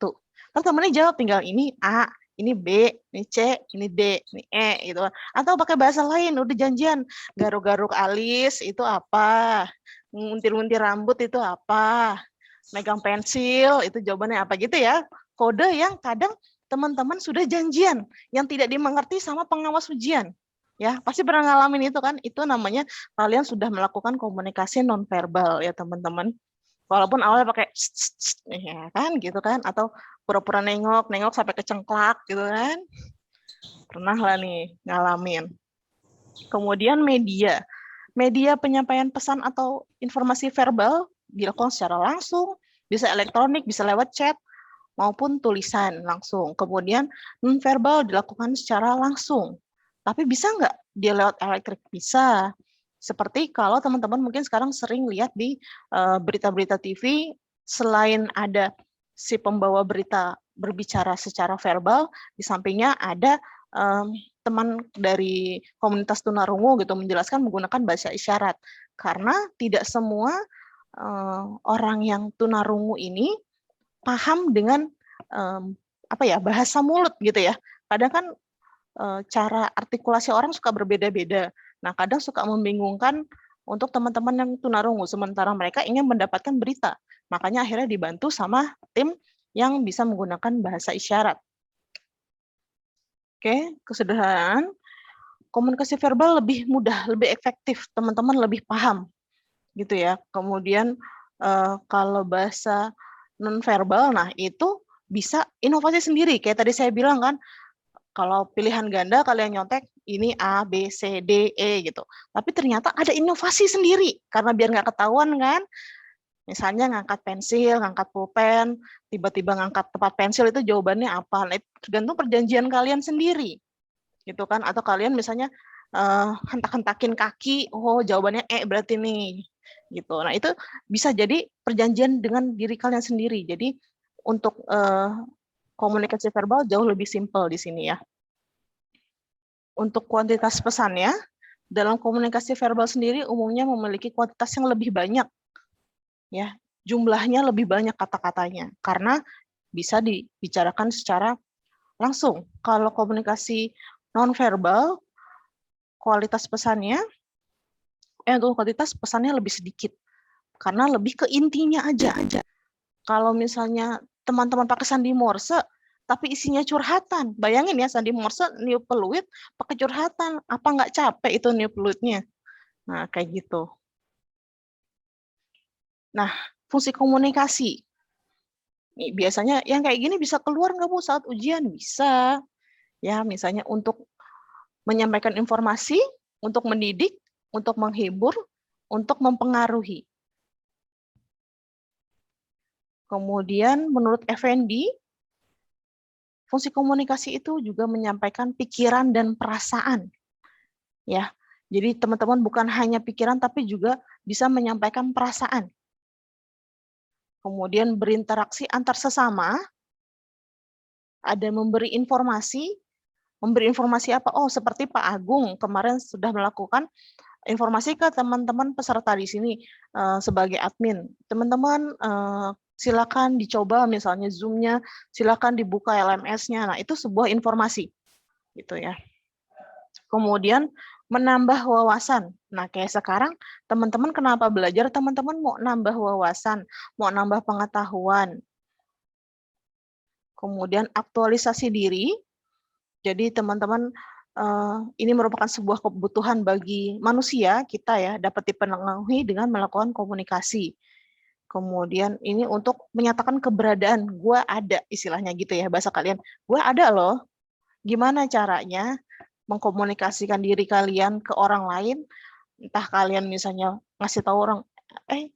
Terus temennya jawab tinggal ini A, ini B, ini C, ini D, ini E gitu. Atau pakai bahasa lain, udah janjian. Garuk-garuk alis itu apa? Nguntir-nguntir rambut itu apa? Megang pensil itu jawabannya apa gitu ya. Kode yang kadang teman-teman sudah janjian yang tidak dimengerti sama pengawas ujian. Ya, pasti pernah ngalamin itu kan? Itu namanya kalian sudah melakukan komunikasi nonverbal ya, teman-teman. Walaupun awalnya pakai ya kan gitu kan, atau pura-pura nengok sampai kecengklak gitu kan. Pernah lah nih ngalamin. Kemudian media penyampaian pesan atau informasi verbal dilakukan secara langsung, bisa elektronik, bisa lewat chat, maupun tulisan langsung. Kemudian nonverbal dilakukan secara langsung. Tapi bisa nggak dia lewat elektrik? Bisa. Seperti kalau teman-teman mungkin sekarang sering lihat di berita-berita TV, selain ada si pembawa berita berbicara secara verbal, di sampingnya ada teman dari komunitas tunarungu gitu menjelaskan menggunakan bahasa isyarat. Karena tidak semua orang yang tunarungu ini paham dengan bahasa mulut gitu ya. Kadang kan cara artikulasi orang suka berbeda-beda. Nah, kadang suka membingungkan untuk teman-teman yang tunarungu, sementara mereka ingin mendapatkan berita. Makanya akhirnya dibantu sama tim yang bisa menggunakan bahasa isyarat. Oke, kesederhanaan. Komunikasi verbal lebih mudah, lebih efektif, teman-teman lebih paham, gitu ya. Kemudian kalau bahasa nonverbal, nah itu bisa inovasi sendiri. Kayak tadi saya bilang kan, kalau pilihan ganda kalian nyontek ini A, B, C, D, E gitu. Tapi ternyata ada inovasi sendiri karena biar nggak ketahuan kan. Misalnya ngangkat pensil, ngangkat pulpen, tiba-tiba ngangkat tempat pensil itu jawabannya apa. Nah, itu tergantung perjanjian kalian sendiri. Gitu kan, atau kalian misalnya hentak-hentakin kaki, oh jawabannya E berarti nih. Gitu. Nah, itu bisa jadi perjanjian dengan diri kalian sendiri. Jadi untuk komunikasi verbal jauh lebih simpel di sini ya. Untuk kuantitas pesannya, dalam komunikasi verbal sendiri umumnya memiliki kuantitas yang lebih banyak. Ya, jumlahnya lebih banyak kata-katanya karena bisa dibicarakan secara langsung. Kalau komunikasi nonverbal, kualitas pesannya kuantitas pesannya lebih sedikit karena lebih ke intinya aja. Kalau misalnya teman-teman pakai sandi Morse tapi isinya curhatan, bayangin ya sandi Morse niup peluit pakai curhatan, apa nggak capek itu niup peluitnya? Nah kayak gitu. Nah, fungsi komunikasi. Nih, biasanya yang kayak gini bisa keluar nggak Bu saat ujian? Bisa. Ya, misalnya untuk menyampaikan informasi, untuk mendidik, untuk menghibur, untuk mempengaruhi. Kemudian menurut Effendi, fungsi komunikasi itu juga menyampaikan pikiran dan perasaan. Ya. Jadi teman-teman bukan hanya pikiran tapi juga bisa menyampaikan perasaan. Kemudian berinteraksi antar sesama, ada memberi informasi apa? Oh, seperti Pak Agung kemarin sudah melakukan informasi ke teman-teman peserta di sini sebagai admin. Teman-teman silakan dicoba misalnya Zoom-nya, silakan dibuka LMS-nya. Nah, itu sebuah informasi. Gitu ya. Kemudian menambah wawasan. Nah, kayak sekarang teman-teman kenapa belajar? Teman-teman mau nambah wawasan, mau nambah pengetahuan. Kemudian aktualisasi diri. Jadi teman-teman ini merupakan sebuah kebutuhan bagi manusia kita ya, dapat dipenuhi dengan melakukan komunikasi. Kemudian ini untuk menyatakan keberadaan, gue ada istilahnya gitu ya bahasa kalian. Gue ada loh. Gimana caranya mengkomunikasikan diri kalian ke orang lain? Entah kalian misalnya ngasih tahu orang,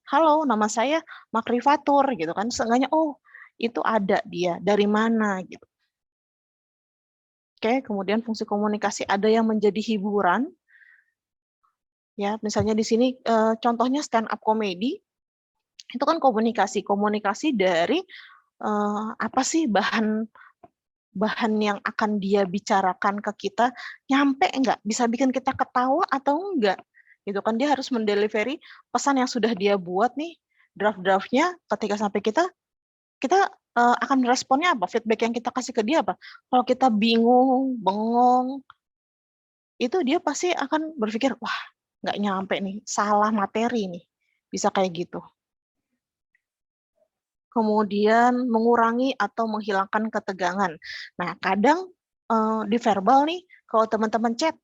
halo nama saya Makrifatur gitu kan. Seenggaknya oh itu ada dia, dari mana gitu. Oke, kemudian fungsi komunikasi ada yang menjadi hiburan. Ya, misalnya di sini contohnya stand up comedy. Itu kan komunikasi dari apa sih bahan yang akan dia bicarakan ke kita nyampe enggak? Bisa bikin kita ketawa atau enggak? Gitu kan dia harus mendelivery pesan yang sudah dia buat nih, draft-draftnya ketika sampai kita akan responnya apa? Feedback yang kita kasih ke dia apa? Kalau kita bingung, bengong, itu dia pasti akan berpikir, wah, nggak nyampe nih, salah materi nih. Bisa kayak gitu. Kemudian mengurangi atau menghilangkan ketegangan. Nah, kadang di verbal nih, kalau teman-teman chat,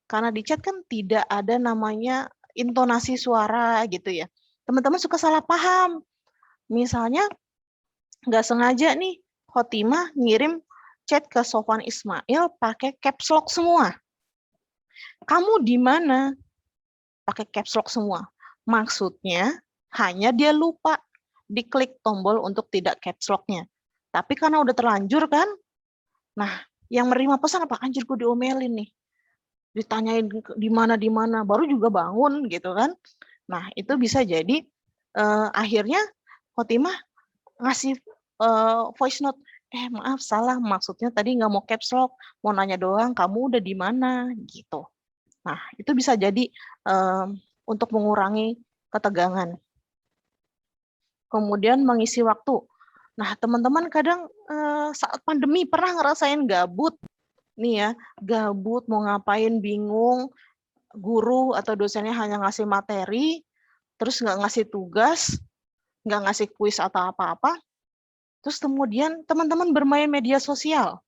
karena di chat kan tidak ada namanya intonasi suara gitu ya. Teman-teman suka salah paham. Misalnya, nggak sengaja nih Khotimah ngirim chat ke Sofwan Ismail pakai caps lock semua. Kamu di mana? Pakai caps lock semua. Maksudnya hanya dia lupa diklik tombol untuk tidak caps lock-nya. Tapi karena udah terlanjur kan, nah yang menerima pesan apa? Anjir gue diomelin nih. Ditanyain di mana, baru juga bangun gitu kan. Nah itu bisa jadi akhirnya Khotimah ngasih voice note, maaf salah, maksudnya tadi nggak mau caps lock, mau nanya doang, kamu udah di mana gitu. Nah, itu bisa jadi untuk mengurangi ketegangan. Kemudian mengisi waktu. Nah, teman-teman kadang saat pandemi pernah ngerasain gabut nih ya, gabut mau ngapain bingung, guru atau dosennya hanya ngasih materi, terus nggak ngasih tugas, nggak ngasih kuis atau apa-apa, terus kemudian teman-teman bermain media sosial.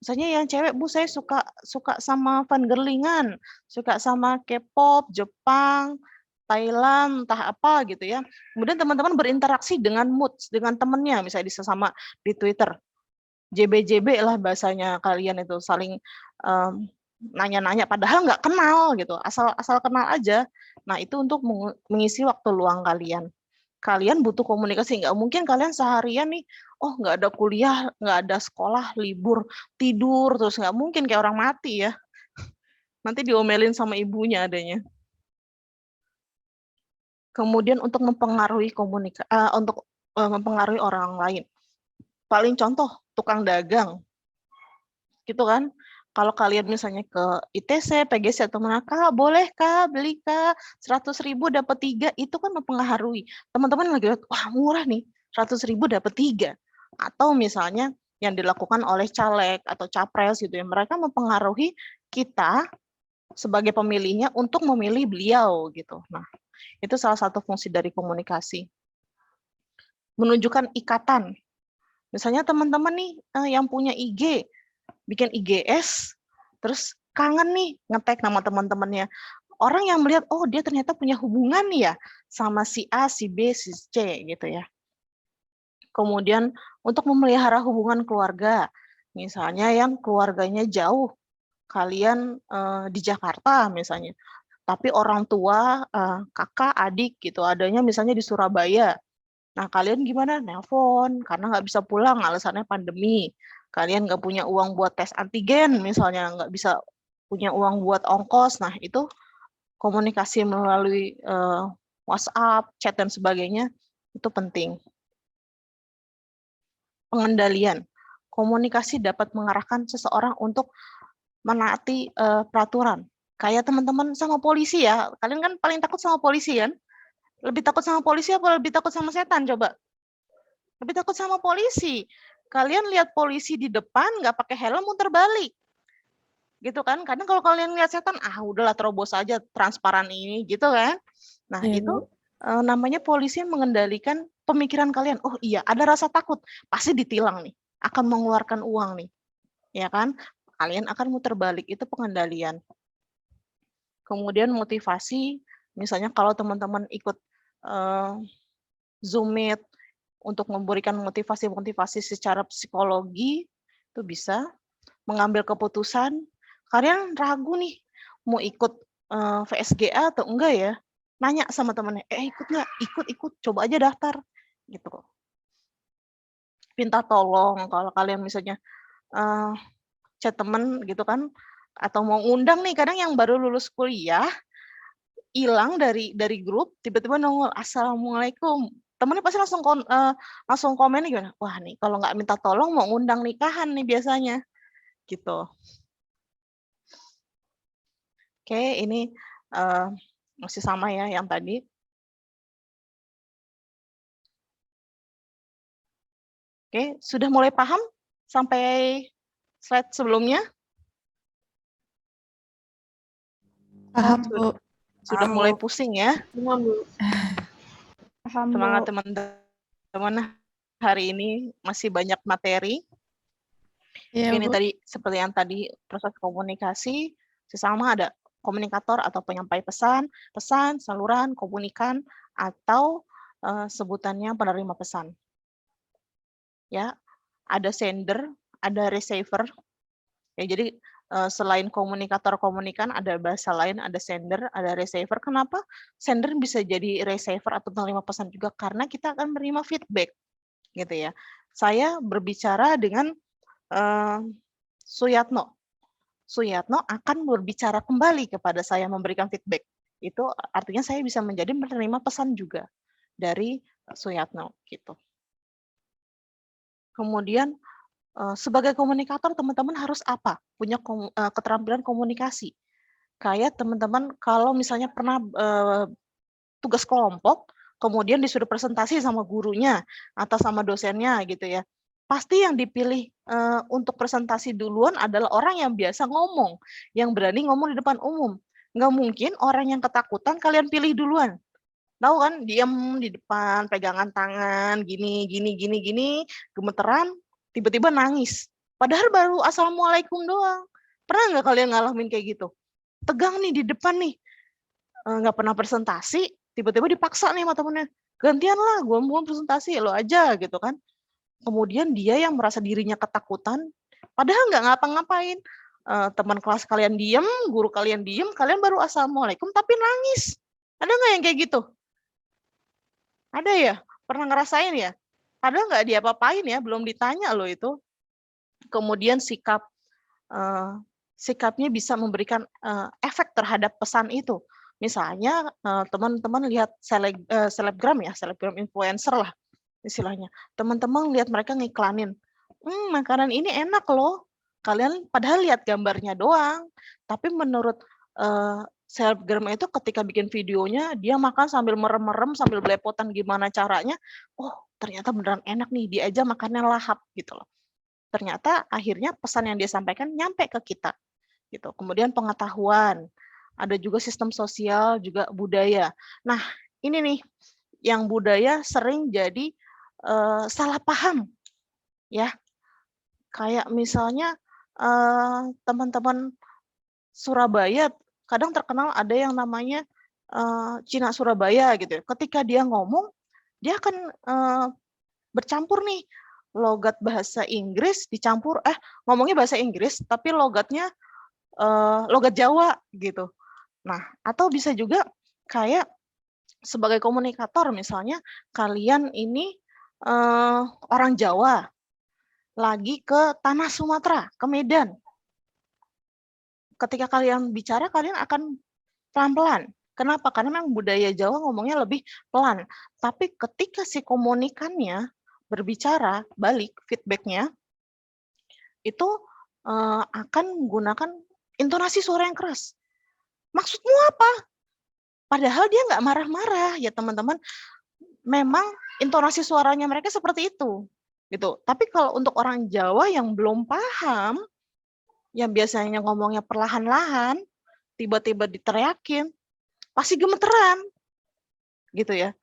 Misalnya yang cewek, Bu, saya suka sama fangirlingan, suka sama K-pop, Jepang, Thailand, entah apa gitu ya. Kemudian teman-teman berinteraksi dengan mood, dengan temennya, misalnya di sesama di Twitter. JB-JB lah bahasanya kalian itu, saling nanya-nanya, padahal nggak kenal gitu, asal kenal aja. Nah, itu untuk mengisi waktu luang kalian. Kalian butuh komunikasi, nggak mungkin kalian seharian nih, oh nggak ada kuliah, nggak ada sekolah, libur, tidur, terus nggak mungkin kayak orang mati ya. Nanti diomelin sama ibunya adanya. Kemudian untuk mempengaruhi mempengaruhi orang lain. Paling contoh, tukang dagang. Gitu kan? Kalau kalian misalnya ke ITC, PGC atau mana, Kak, boleh Kak, beli Kak, 100.000 dapat 3, itu kan mempengaruhi. Teman-teman lagi lihat, wah murah nih, 100.000 dapat 3. Atau misalnya yang dilakukan oleh caleg atau capres gitu ya, mereka mempengaruhi kita sebagai pemilihnya untuk memilih beliau gitu. Nah, itu salah satu fungsi dari komunikasi. Menunjukkan ikatan. Misalnya teman-teman nih yang punya IG, bikin IGS, terus kangen nih nge-tag nama teman-temannya. Orang yang melihat, oh dia ternyata punya hubungan nih ya sama si A, si B, si C gitu ya. Kemudian untuk memelihara hubungan keluarga, misalnya yang keluarganya jauh, kalian di Jakarta misalnya, tapi orang tua, kakak, adik gitu, adanya misalnya di Surabaya. Nah, kalian gimana? Nelpon, karena nggak bisa pulang, alasannya pandemi. Kalian nggak punya uang buat tes antigen, misalnya nggak bisa punya uang buat ongkos. Nah, itu komunikasi melalui WhatsApp, chat, dan sebagainya, itu penting. Pengendalian. Komunikasi dapat mengarahkan seseorang untuk menaati peraturan. Kayak teman-teman sama polisi ya, kalian kan paling takut sama polisi kan? Lebih takut sama polisi apa lebih takut sama setan coba? Lebih takut sama polisi. Kalian lihat polisi di depan nggak pakai helm muter balik. Gitu kan? Kadang kalau kalian lihat setan, udahlah terobos aja transparan ini gitu kan. Nah, itu namanya polisi mengendalikan pemikiran kalian. Oh iya, ada rasa takut, pasti ditilang nih, akan mengeluarkan uang nih. Ya kan? Kalian akan muter balik, itu pengendalian. Kemudian motivasi, misalnya kalau teman-teman ikut Zoom Meet untuk memberikan motivasi-motivasi secara psikologi, itu bisa mengambil keputusan. Kalian ragu nih, mau ikut VSGA atau enggak ya? Nanya sama temennya, ikut nggak? Ikut, coba aja daftar. Gitu kok. Minta tolong, kalau kalian misalnya chat temen gitu kan, atau mau ngundang nih, kadang yang baru lulus kuliah, hilang dari grup, tiba-tiba nongol, Assalamualaikum. Temennya pasti langsung komen gimana, wah nih kalau nggak minta tolong mau ngundang nikahan nih biasanya. Gitu. Oke, ini masih sama ya yang tadi. Oke, sudah mulai paham sampai slide sebelumnya? Paham, Bu. Sudah mulai pusing ya? Paham, Bu. Semangat teman-teman, hari ini masih banyak materi. Iya, Ini Bu. tadi seperti yang tadi proses komunikasi, sesama ada komunikator atau penyampai pesan, saluran, komunikan, atau sebutannya penerima pesan. Ya, ada sender, ada receiver. Ya, jadi selain komunikator komunikan, ada bahasa lain, ada sender, ada receiver. Kenapa sender bisa jadi receiver atau penerima pesan juga? Karena kita akan menerima feedback, gitu ya. Saya berbicara dengan Suyatno. Suyatno akan berbicara kembali kepada saya, memberikan feedback. Itu artinya saya bisa menjadi penerima pesan juga dari Suyatno gitu. Kemudian sebagai komunikator teman-teman harus apa? Punya keterampilan komunikasi. Kayak teman-teman kalau misalnya pernah tugas kelompok, kemudian disuruh presentasi sama gurunya atau sama dosennya gitu ya. Pasti yang dipilih untuk presentasi duluan adalah orang yang biasa ngomong, yang berani ngomong di depan umum. Nggak mungkin orang yang ketakutan kalian pilih duluan. Tahu kan, diam di depan, pegangan tangan, gini, gemeteran, tiba-tiba nangis. Padahal baru assalamualaikum doang. Pernah nggak kalian ngalamin kayak gitu? Tegang nih di depan nih, nggak pernah presentasi, tiba-tiba dipaksa nih sama temennya, gantian lah, gue mau presentasi, lo aja gitu kan. Kemudian dia yang merasa dirinya ketakutan, padahal nggak ngapa-ngapain. Teman kelas kalian diem, guru kalian diem, kalian baru assalamualaikum tapi nangis. Ada nggak yang kayak gitu? Ada ya? Pernah ngerasain ya? Padahal nggak diapa-apain ya, belum ditanya loh itu. Kemudian sikapnya bisa memberikan efek terhadap pesan itu. Misalnya teman-teman lihat selebgram ya, selebgram influencer lah istilahnya. Teman-teman lihat mereka ngiklanin, makanan ini enak loh. Kalian padahal lihat gambarnya doang, tapi menurut selebgram itu ketika bikin videonya, dia makan sambil merem-merem, sambil belepotan gimana caranya, oh ternyata beneran enak nih, dia aja makannya lahap gitu loh. Ternyata akhirnya pesan yang dia sampaikan nyampe ke kita. Gitu. Kemudian pengetahuan, ada juga sistem sosial, juga budaya. Nah ini nih, yang budaya sering jadi salah paham. Ya, kayak misalnya teman-teman Surabaya, kadang terkenal ada yang namanya Cina Surabaya gitu ya. Ketika dia ngomong, dia akan bercampur nih logat bahasa Inggris dicampur ngomongnya bahasa Inggris tapi logatnya logat Jawa gitu. Nah, atau bisa juga kayak sebagai komunikator misalnya kalian ini orang Jawa lagi ke tanah Sumatera, ke Medan. Ketika kalian bicara, kalian akan pelan-pelan. Kenapa? Karena memang budaya Jawa ngomongnya lebih pelan. Tapi ketika si komunikannya berbicara, balik feedbacknya, itu akan menggunakan intonasi suara yang keras. Maksudmu apa? Padahal dia nggak marah-marah ya teman-teman. Memang intonasi suaranya mereka seperti itu. Gitu. Tapi kalau untuk orang Jawa yang belum paham, yang biasanya ngomongnya perlahan-lahan, tiba-tiba diteriakin, pasti gemeteran, gitu ya.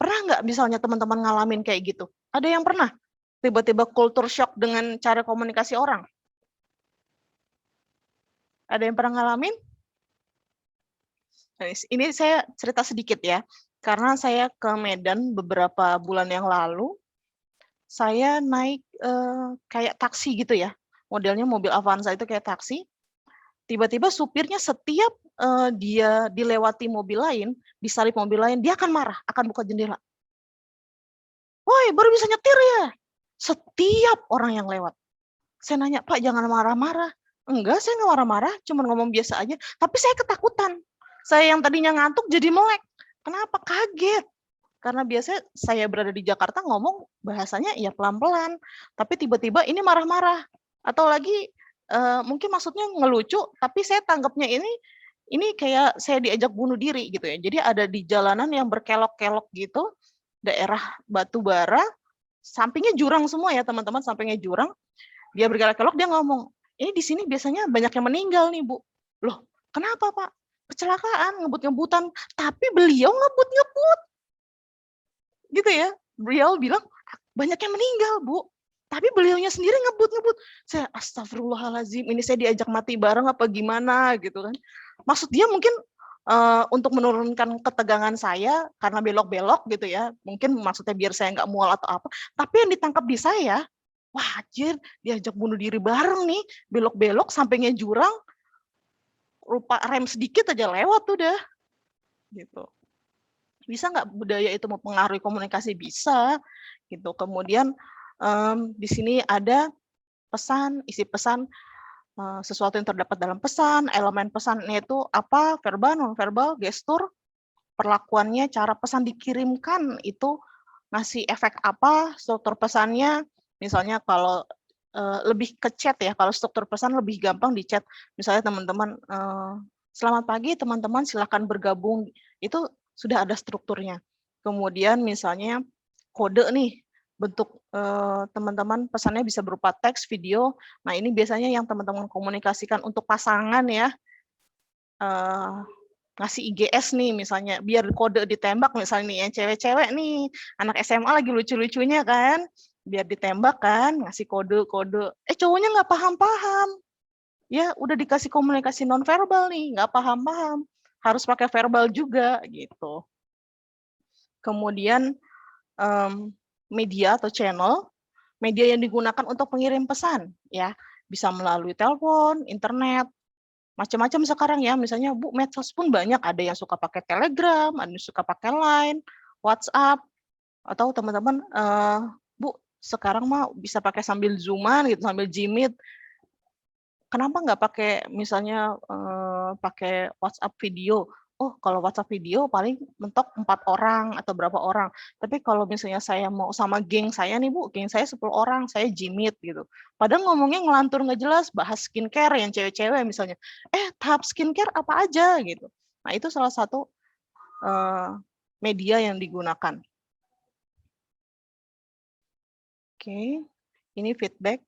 Pernah nggak misalnya teman-teman ngalamin kayak gitu? Ada yang pernah? Tiba-tiba culture shock dengan cara komunikasi orang? Ada yang pernah ngalamin? Ini saya cerita sedikit ya, karena saya ke Medan beberapa bulan yang lalu, saya naik kayak taksi gitu ya, modelnya mobil Avanza itu kayak taksi, tiba-tiba supirnya setiap dia dilewati mobil lain, disalip mobil lain, dia akan marah, akan buka jendela. Woi, baru bisa nyetir ya? Setiap orang yang lewat. Saya nanya, Pak jangan marah-marah. Enggak, saya nggak marah-marah, cuma ngomong biasa aja. Tapi saya ketakutan. Saya yang tadinya ngantuk jadi melek. Kenapa? Kaget. Karena biasanya saya berada di Jakarta ngomong bahasanya ya pelan-pelan. Tapi tiba-tiba ini marah-marah. Atau lagi mungkin maksudnya ngelucu, tapi saya tanggapnya ini kayak saya diajak bunuh diri gitu ya. Jadi ada di jalanan yang berkelok-kelok gitu, daerah Batubara, sampingnya jurang semua ya teman-teman, sampingnya jurang. Dia berkelok-kelok, dia ngomong, ini di sini biasanya banyak yang meninggal nih Bu. Loh, kenapa Pak? Kecelakaan, ngebut-ngebutan. Tapi beliau ngebut-ngebut. Gitu ya. Beliau bilang, banyak yang meninggal Bu. Tapi beliaunya sendiri ngebut-ngebut. Saya astagfirullahaladzim, ini saya diajak mati bareng apa gimana gitu kan. Maksud dia mungkin untuk menurunkan ketegangan saya karena belok-belok gitu ya. Mungkin maksudnya biar saya nggak mual atau apa. Tapi yang ditangkap di saya, wah anjir diajak bunuh diri bareng nih. Belok-belok sampingnya jurang. Rupa rem sedikit aja lewat udah. Gitu. Bisa nggak budaya itu mempengaruhi komunikasi? Bisa. Gitu. Kemudian di sini ada pesan, isi pesan, sesuatu yang terdapat dalam pesan, elemen pesannya itu apa, verbal, non-verbal, gestur, perlakuannya, cara pesan dikirimkan itu ngasih efek apa, struktur pesannya, misalnya kalau lebih ke chat ya, kalau struktur pesan lebih gampang di chat. Misalnya teman-teman, "Selamat pagi teman-teman, silakan bergabung." Itu sudah ada strukturnya. Kemudian misalnya kode nih, bentuk teman-teman pesannya bisa berupa teks, video. Nah, ini biasanya yang teman-teman komunikasikan untuk pasangan ya, ngasih IGS nih misalnya, biar kode ditembak misalnya nih, yang cewek-cewek nih, anak SMA lagi lucu-lucunya kan, biar ditembak kan, ngasih kode-kode, cowoknya nggak paham-paham. Ya udah dikasih komunikasi nonverbal nih, nggak paham-paham, harus pakai verbal juga gitu. Kemudian media atau channel, media yang digunakan untuk pengirim pesan ya, bisa melalui telepon, internet, macam-macam sekarang ya, misalnya Bu, medsos pun banyak, ada yang suka pakai Telegram, ada yang suka pakai Line, WhatsApp, atau teman-teman, Bu, sekarang mah bisa pakai sambil Zoom-an gitu, sambil Gmeet. Kenapa nggak pakai misalnya, pakai WhatsApp video? Oh, kalau WhatsApp video paling mentok 4 orang atau berapa orang. Tapi kalau misalnya saya mau sama geng saya nih Bu, geng saya 10 orang, saya Gmeet gitu. Padahal ngomongnya ngelantur nggak jelas, bahas skincare yang cewek-cewek misalnya. Tahap skincare apa aja gitu. Nah, itu salah satu media yang digunakan. Oke, ini feedback,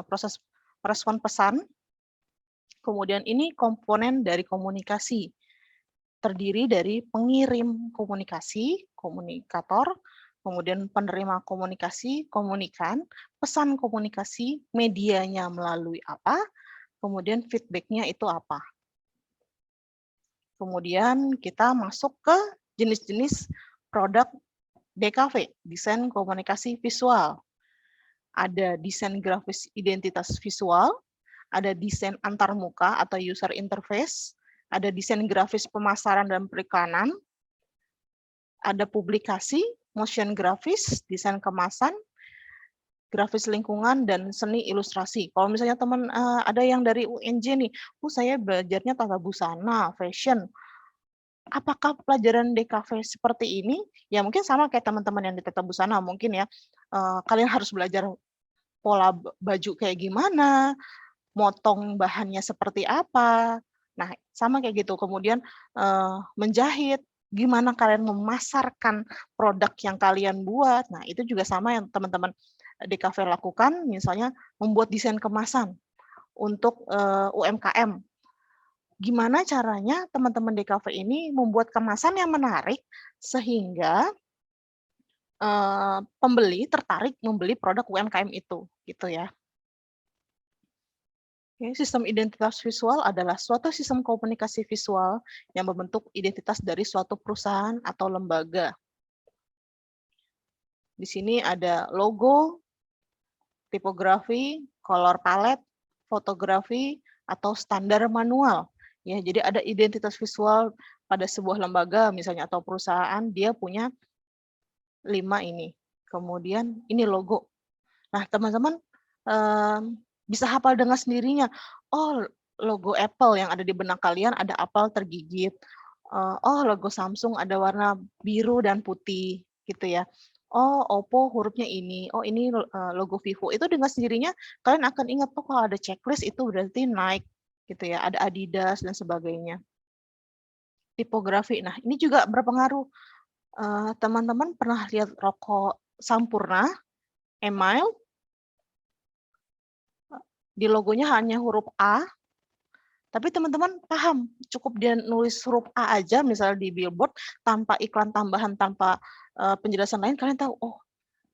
proses merespon pesan. Kemudian ini komponen dari komunikasi. Terdiri dari pengirim komunikasi, komunikator, kemudian penerima komunikasi, komunikan, pesan komunikasi, medianya melalui apa, kemudian feedback-nya itu apa. Kemudian kita masuk ke jenis-jenis produk DKV, desain komunikasi visual. Ada desain grafis identitas visual, ada desain antarmuka atau user interface, ada desain grafis pemasaran dan periklanan, ada publikasi, motion grafis, desain kemasan, grafis lingkungan, dan seni ilustrasi. Kalau misalnya teman ada yang dari UNJ nih, saya belajarnya tata busana, fashion. Apakah pelajaran DKV seperti ini? Ya mungkin sama kayak teman-teman yang di tata busana mungkin ya. Kalian harus belajar pola baju kayak gimana, motong bahannya seperti apa. Nah, sama kayak gitu. Kemudian menjahit, gimana kalian memasarkan produk yang kalian buat. Nah, itu juga sama yang teman-teman DKV lakukan, misalnya membuat desain kemasan untuk UMKM. Gimana caranya teman-teman DKV ini membuat kemasan yang menarik sehingga pembeli tertarik membeli produk UMKM itu, gitu ya. Sistem identitas visual adalah suatu sistem komunikasi visual yang membentuk identitas dari suatu perusahaan atau lembaga. Di sini ada logo, tipografi, color palette, fotografi, atau standar manual. Ya, jadi ada identitas visual pada sebuah lembaga misalnya atau perusahaan, dia punya 5 ini. Kemudian ini logo. Nah, teman-teman bisa hafal dengan sendirinya. Oh, logo Apple yang ada di benak kalian ada apel tergigit. Oh, logo Samsung ada warna biru dan putih, gitu ya. Oh, Oppo hurufnya ini. Oh, ini logo Vivo. Itu dengan sendirinya kalian akan ingat, oh kalau ada checklist itu berarti Nike, gitu ya. Ada Adidas dan sebagainya. Tipografi. Nah, ini juga berpengaruh. Teman-teman pernah lihat rokok Sampurna, Emile? Di logonya hanya huruf A, tapi teman-teman paham, cukup dia nulis huruf A aja, misalnya di billboard, tanpa iklan tambahan, tanpa penjelasan lain, kalian tahu, oh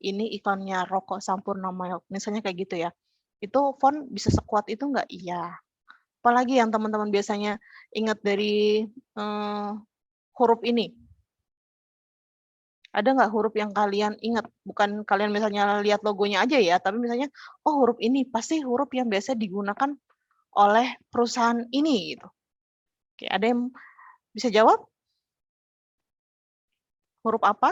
ini iklannya rokok Sampurna Mild, misalnya kayak gitu ya. Itu font bisa sekuat itu nggak? Iya. Apalagi yang teman-teman biasanya ingat dari huruf ini? Ada nggak huruf yang kalian ingat? Bukan kalian misalnya lihat logonya aja ya, tapi misalnya, oh huruf ini pasti huruf yang biasa digunakan oleh perusahaan ini gitu. Oke, ada yang bisa jawab? Huruf apa?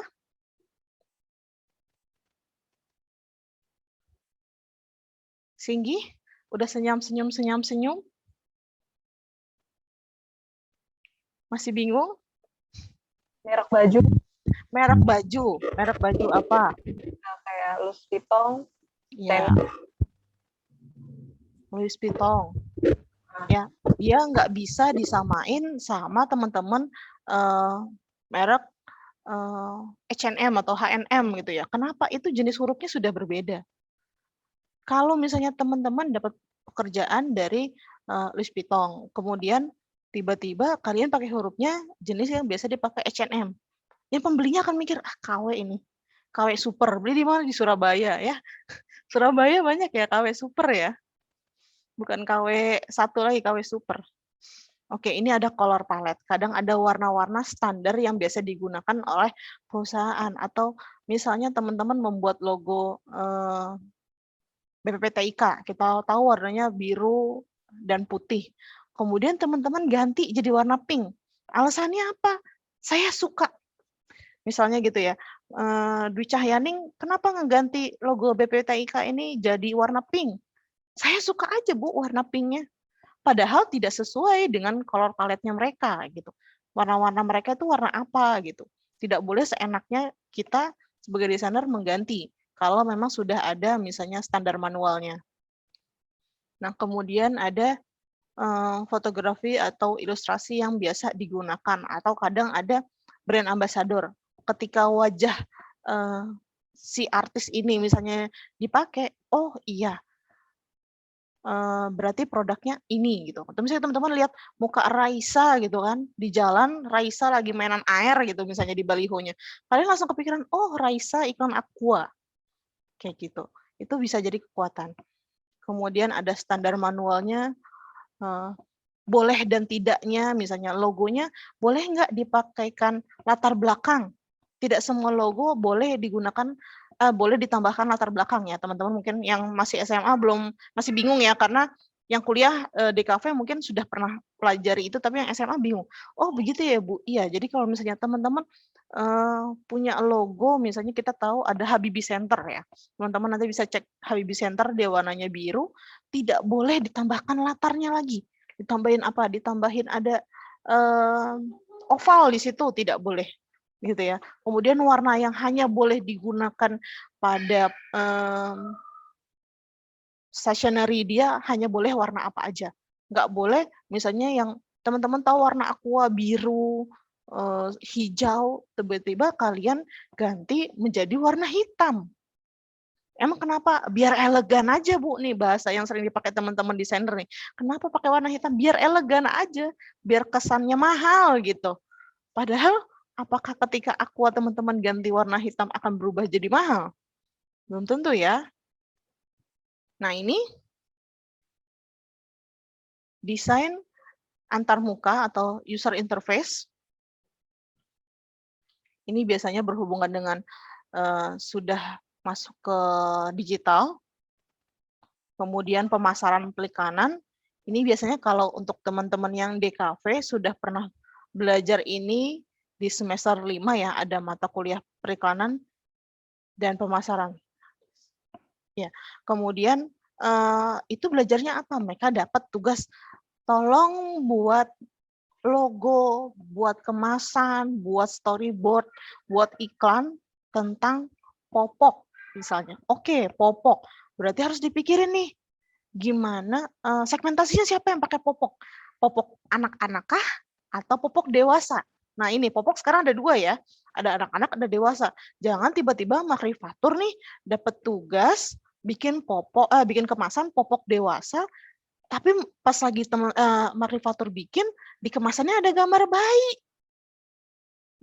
Singgi? Udah senyum? Masih bingung? Merek baju. Merek baju apa? Nah, kayak Louis Vuitton. Ya, Louis Vuitton. Ya, dia nggak bisa disamain sama teman-teman merek H&M atau H&M gitu ya. Kenapa? Itu jenis hurufnya sudah berbeda. Kalau misalnya teman-teman dapat pekerjaan dari Louis Vuitton, kemudian tiba-tiba kalian pakai hurufnya jenis yang biasa dipakai H&M. Yang pembelinya akan mikir, KW ini. KW super. Beli di mana? Di Surabaya ya. Surabaya banyak ya KW super ya. Bukan KW satu lagi, KW super. Oke, ini ada color palette. Kadang ada warna-warna standar yang biasa digunakan oleh perusahaan. Atau misalnya teman-teman membuat logo BPPTIK. Kita tahu warnanya biru dan putih. Kemudian teman-teman ganti jadi warna pink. Alasannya apa? Saya suka. Misalnya gitu ya, Dwi Cahyaning kenapa ngeganti logo BPPTIK ini jadi warna pink? Saya suka aja Bu warna pinknya. Padahal tidak sesuai dengan color palette-nya mereka gitu. Warna-warna mereka itu warna apa gitu. Tidak boleh seenaknya kita sebagai desainer mengganti kalau memang sudah ada misalnya standar manualnya. Nah, kemudian ada fotografi atau ilustrasi yang biasa digunakan atau kadang ada brand ambassador. Ketika wajah si artis ini misalnya dipakai, oh iya, berarti produknya ini gitu. Atau misalnya teman-teman lihat muka Raisa gitu kan, di jalan Raisa lagi mainan air gitu misalnya di balihonya. Kalian langsung kepikiran, oh Raisa iklan Aqua. Kayak gitu. Itu bisa jadi kekuatan. Kemudian ada standar manualnya, boleh dan tidaknya, misalnya logonya boleh nggak dipakaikan latar belakang. Tidak semua logo boleh digunakan, boleh ditambahkan latar belakang ya teman-teman. Mungkin yang masih SMA masih bingung ya, karena yang kuliah DKV mungkin sudah pernah pelajari itu, tapi yang SMA bingung. Oh begitu ya Bu? Iya, jadi kalau misalnya teman-teman punya logo, misalnya kita tahu ada Habibie Center ya. Teman-teman nanti bisa cek Habibie Center, dia warnanya biru, tidak boleh ditambahkan latarnya lagi. Ditambahin apa? Ditambahin ada oval di situ, tidak boleh. Gitu ya. Kemudian warna yang hanya boleh digunakan pada stationery dia hanya boleh warna apa aja. Nggak boleh misalnya yang teman-teman tahu warna aqua, biru, hijau, tiba-tiba kalian ganti menjadi warna hitam. Emang kenapa? Biar elegan aja Bu, nih bahasa yang sering dipakai teman-teman desainer nih. Kenapa pakai warna hitam? Biar elegan aja, biar kesannya mahal gitu. Padahal apakah ketika aqua teman-teman ganti warna hitam akan berubah jadi mahal? Belum tentu ya. Nah ini desain antarmuka atau user interface. Ini biasanya berhubungan dengan sudah masuk ke digital. Kemudian pemasaran perikanan. Ini biasanya kalau untuk teman-teman yang DKV sudah pernah belajar ini di semester 5 ya, ada mata kuliah periklanan dan pemasaran. Ya, kemudian itu belajarnya apa? Mereka dapat tugas tolong buat logo, buat kemasan, buat storyboard, buat iklan tentang popok misalnya. Oke, popok. Berarti harus dipikirin nih, gimana segmentasinya siapa yang pakai popok? Popok anak-anak kah atau popok dewasa? Nah ini popok sekarang ada 2 ya, ada anak-anak, ada dewasa. Jangan tiba-tiba makrifatur nih dapat tugas bikin popok, bikin kemasan popok dewasa, tapi pas lagi makrifatur bikin di kemasannya ada gambar bayi.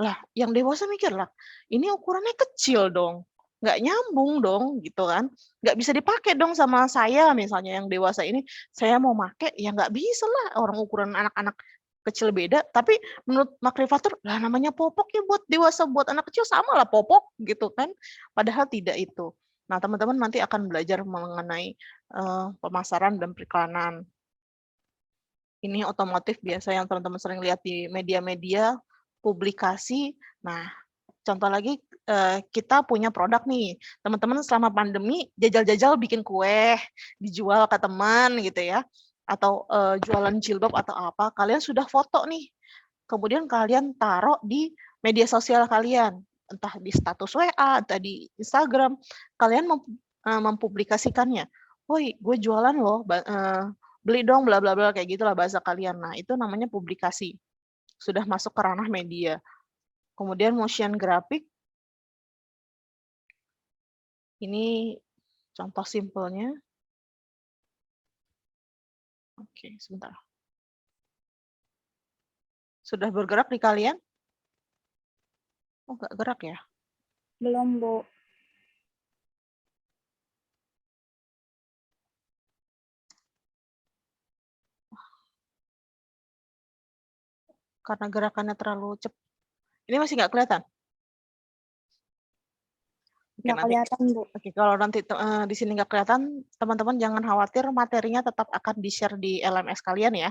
Lah, yang dewasa mikir lah, ini ukurannya kecil dong, nggak nyambung dong, gitu kan? Nggak bisa dipakai dong sama saya misalnya yang dewasa ini, saya mau pakai ya nggak bisa lah, orang ukuran anak-anak kecil beda, tapi menurut makrifatur, lah namanya popok ya buat dewasa, buat anak kecil sama lah popok gitu kan, padahal tidak itu. Nah teman-teman nanti akan belajar mengenai pemasaran dan periklanan. Ini otomotif biasa yang teman-teman sering lihat di media-media, publikasi. Nah contoh lagi kita punya produk nih, teman-teman selama pandemi jajal-jajal bikin kue, dijual ke teman gitu ya, atau jualan jilbab atau apa, kalian sudah foto nih, kemudian kalian taruh di media sosial kalian, entah di status WA, entah di Instagram, kalian mempublikasikannya. Woi, gue jualan loh, beli dong, bla bla bla, kayak gitulah bahasa kalian. Nah, itu namanya publikasi. Sudah masuk ke ranah media. Kemudian motion graphic. Ini contoh simpelnya. Oke, sebentar. Sudah bergerak di kalian? Oh, nggak gerak ya? Belum, Bu. Karena gerakannya terlalu cepat. Ini masih nggak kelihatan? Oke, Nggak kelihatan, Bu. Oke, kalau nanti di sini nggak kelihatan, teman-teman jangan khawatir, materinya tetap akan di-share di LMS kalian ya.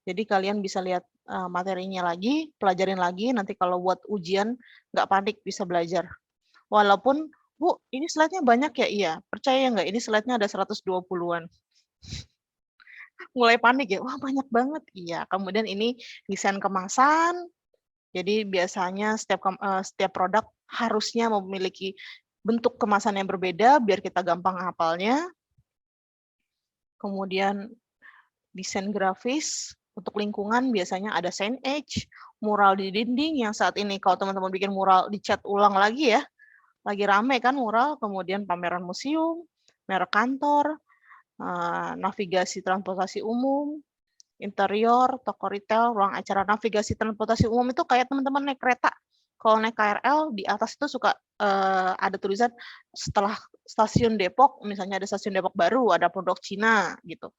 Jadi kalian bisa lihat materinya lagi, pelajarin lagi, nanti kalau buat ujian nggak panik, bisa belajar. Walaupun, Bu, ini slide-nya banyak ya? Iya, percaya nggak, ini slide-nya ada 120-an. Mulai panik ya, wah banyak banget. Iya, kemudian ini desain kemasan, jadi biasanya setiap produk harusnya memiliki bentuk kemasan yang berbeda biar kita gampang hafalnya. Kemudian desain grafis untuk lingkungan biasanya ada signage, mural di dinding yang saat ini kalau teman-teman bikin mural dicat ulang lagi ya. Lagi rame kan mural, kemudian pameran museum, merek kantor, navigasi transportasi umum, interior, toko retail, ruang acara. Navigasi transportasi umum itu kayak teman-teman naik kereta. Kalau naik KRL, di atas itu suka ada tulisan setelah stasiun Depok, misalnya ada stasiun Depok baru, ada produk Cina gitu.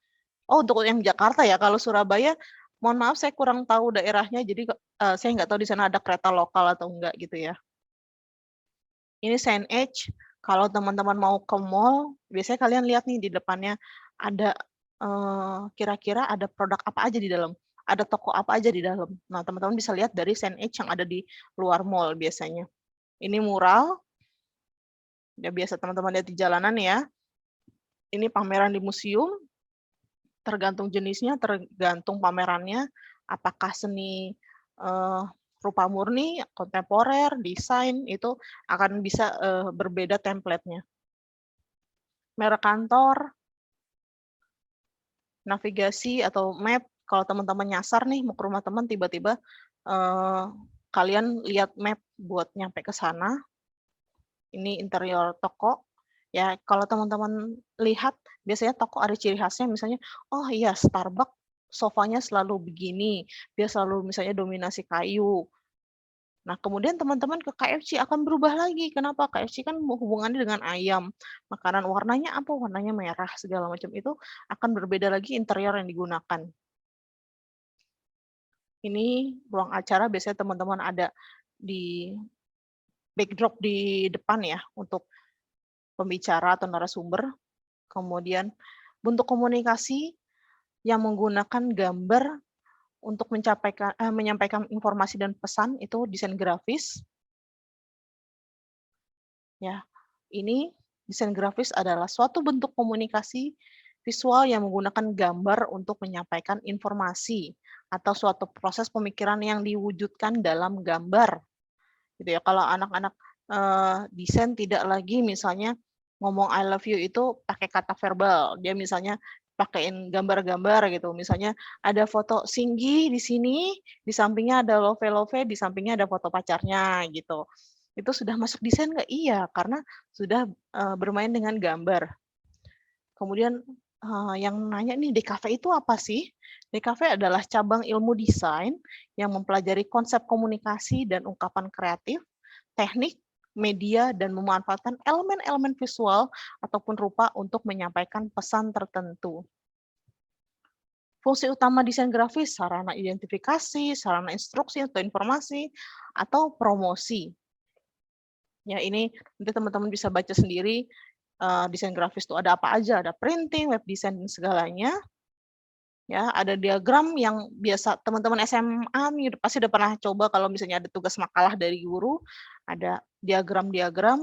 Oh, untuk yang Jakarta ya, kalau Surabaya, mohon maaf saya kurang tahu daerahnya, jadi saya nggak tahu di sana ada kereta lokal atau enggak gitu ya. Ini signage, kalau teman-teman mau ke mall, biasanya kalian lihat nih di depannya ada kira-kira ada produk apa aja di dalam, ada toko apa aja di dalam. Nah, teman-teman bisa lihat dari signage yang ada di luar mall biasanya. Ini mural, ya biasa teman-teman lihat di jalanan ya. Ini pameran di museum, tergantung jenisnya, tergantung pamerannya, apakah seni rupa murni, kontemporer, desain, itu akan bisa berbeda template-nya. Merek kantor, navigasi atau map, kalau teman-teman nyasar nih mau ke rumah teman, tiba-tiba kalian lihat map buat nyampe ke sana. Ini interior toko. Ya, kalau teman-teman lihat, biasanya toko ada ciri khasnya, misalnya, oh iya Starbucks sofanya selalu begini, dia selalu misalnya dominasi kayu. Nah, kemudian teman-teman ke KFC akan berubah lagi. Kenapa? KFC kan hubungannya dengan ayam. Makanan warnanya apa? Warnanya merah, segala macam itu akan berbeda lagi interior yang digunakan. Ini ruang acara, biasanya teman-teman ada di backdrop di depan ya, untuk pembicara atau narasumber. Kemudian bentuk komunikasi yang menggunakan gambar untuk menyampaikan informasi dan pesan, itu desain grafis. Ya, ini desain grafis adalah suatu bentuk komunikasi visual yang menggunakan gambar untuk menyampaikan informasi atau suatu proses pemikiran yang diwujudkan dalam gambar. Gitu ya. Kalau anak-anak desain tidak lagi misalnya ngomong I love you itu pakai kata verbal. Dia misalnya pakaiin gambar-gambar gitu. Misalnya ada foto Singgi di sini, di sampingnya ada Love, di sampingnya ada foto pacarnya gitu. Itu sudah masuk desain nggak? Iya, karena sudah bermain dengan gambar. Kemudian yang nanya nih, DKV itu apa sih? DKV adalah cabang ilmu desain yang mempelajari konsep komunikasi dan ungkapan kreatif, teknik, media, dan memanfaatkan elemen-elemen visual ataupun rupa untuk menyampaikan pesan tertentu. Fungsi utama desain grafis, sarana identifikasi, sarana instruksi atau informasi, atau promosi. Ya, ini nanti teman-teman bisa baca sendiri, desain grafis itu ada apa aja, ada printing, web design, dan segalanya. Ya, ada diagram yang biasa teman-teman SMA pasti udah pernah coba kalau misalnya ada tugas makalah dari guru, ada diagram-diagram,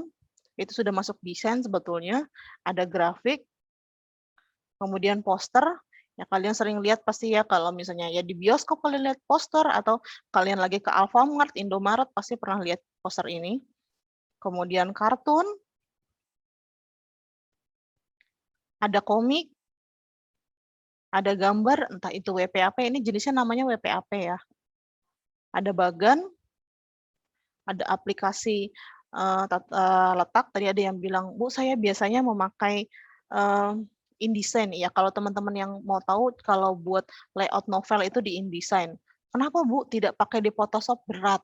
itu sudah masuk desain sebetulnya. Ada grafik, kemudian poster, Ya kalian sering lihat pasti ya kalau misalnya ya di bioskop kalian lihat poster atau kalian lagi ke Alfamart, Indomaret pasti pernah lihat poster ini. Kemudian kartun, ada komik, ada gambar, entah itu WPAP, ini jenisnya namanya WPAP ya. Ada bagan, ada aplikasi letak, tadi ada yang bilang, Bu saya biasanya memakai InDesign, ya kalau teman-teman yang mau tahu kalau buat layout novel itu di InDesign. Kenapa Bu tidak pakai di Photoshop? Berat,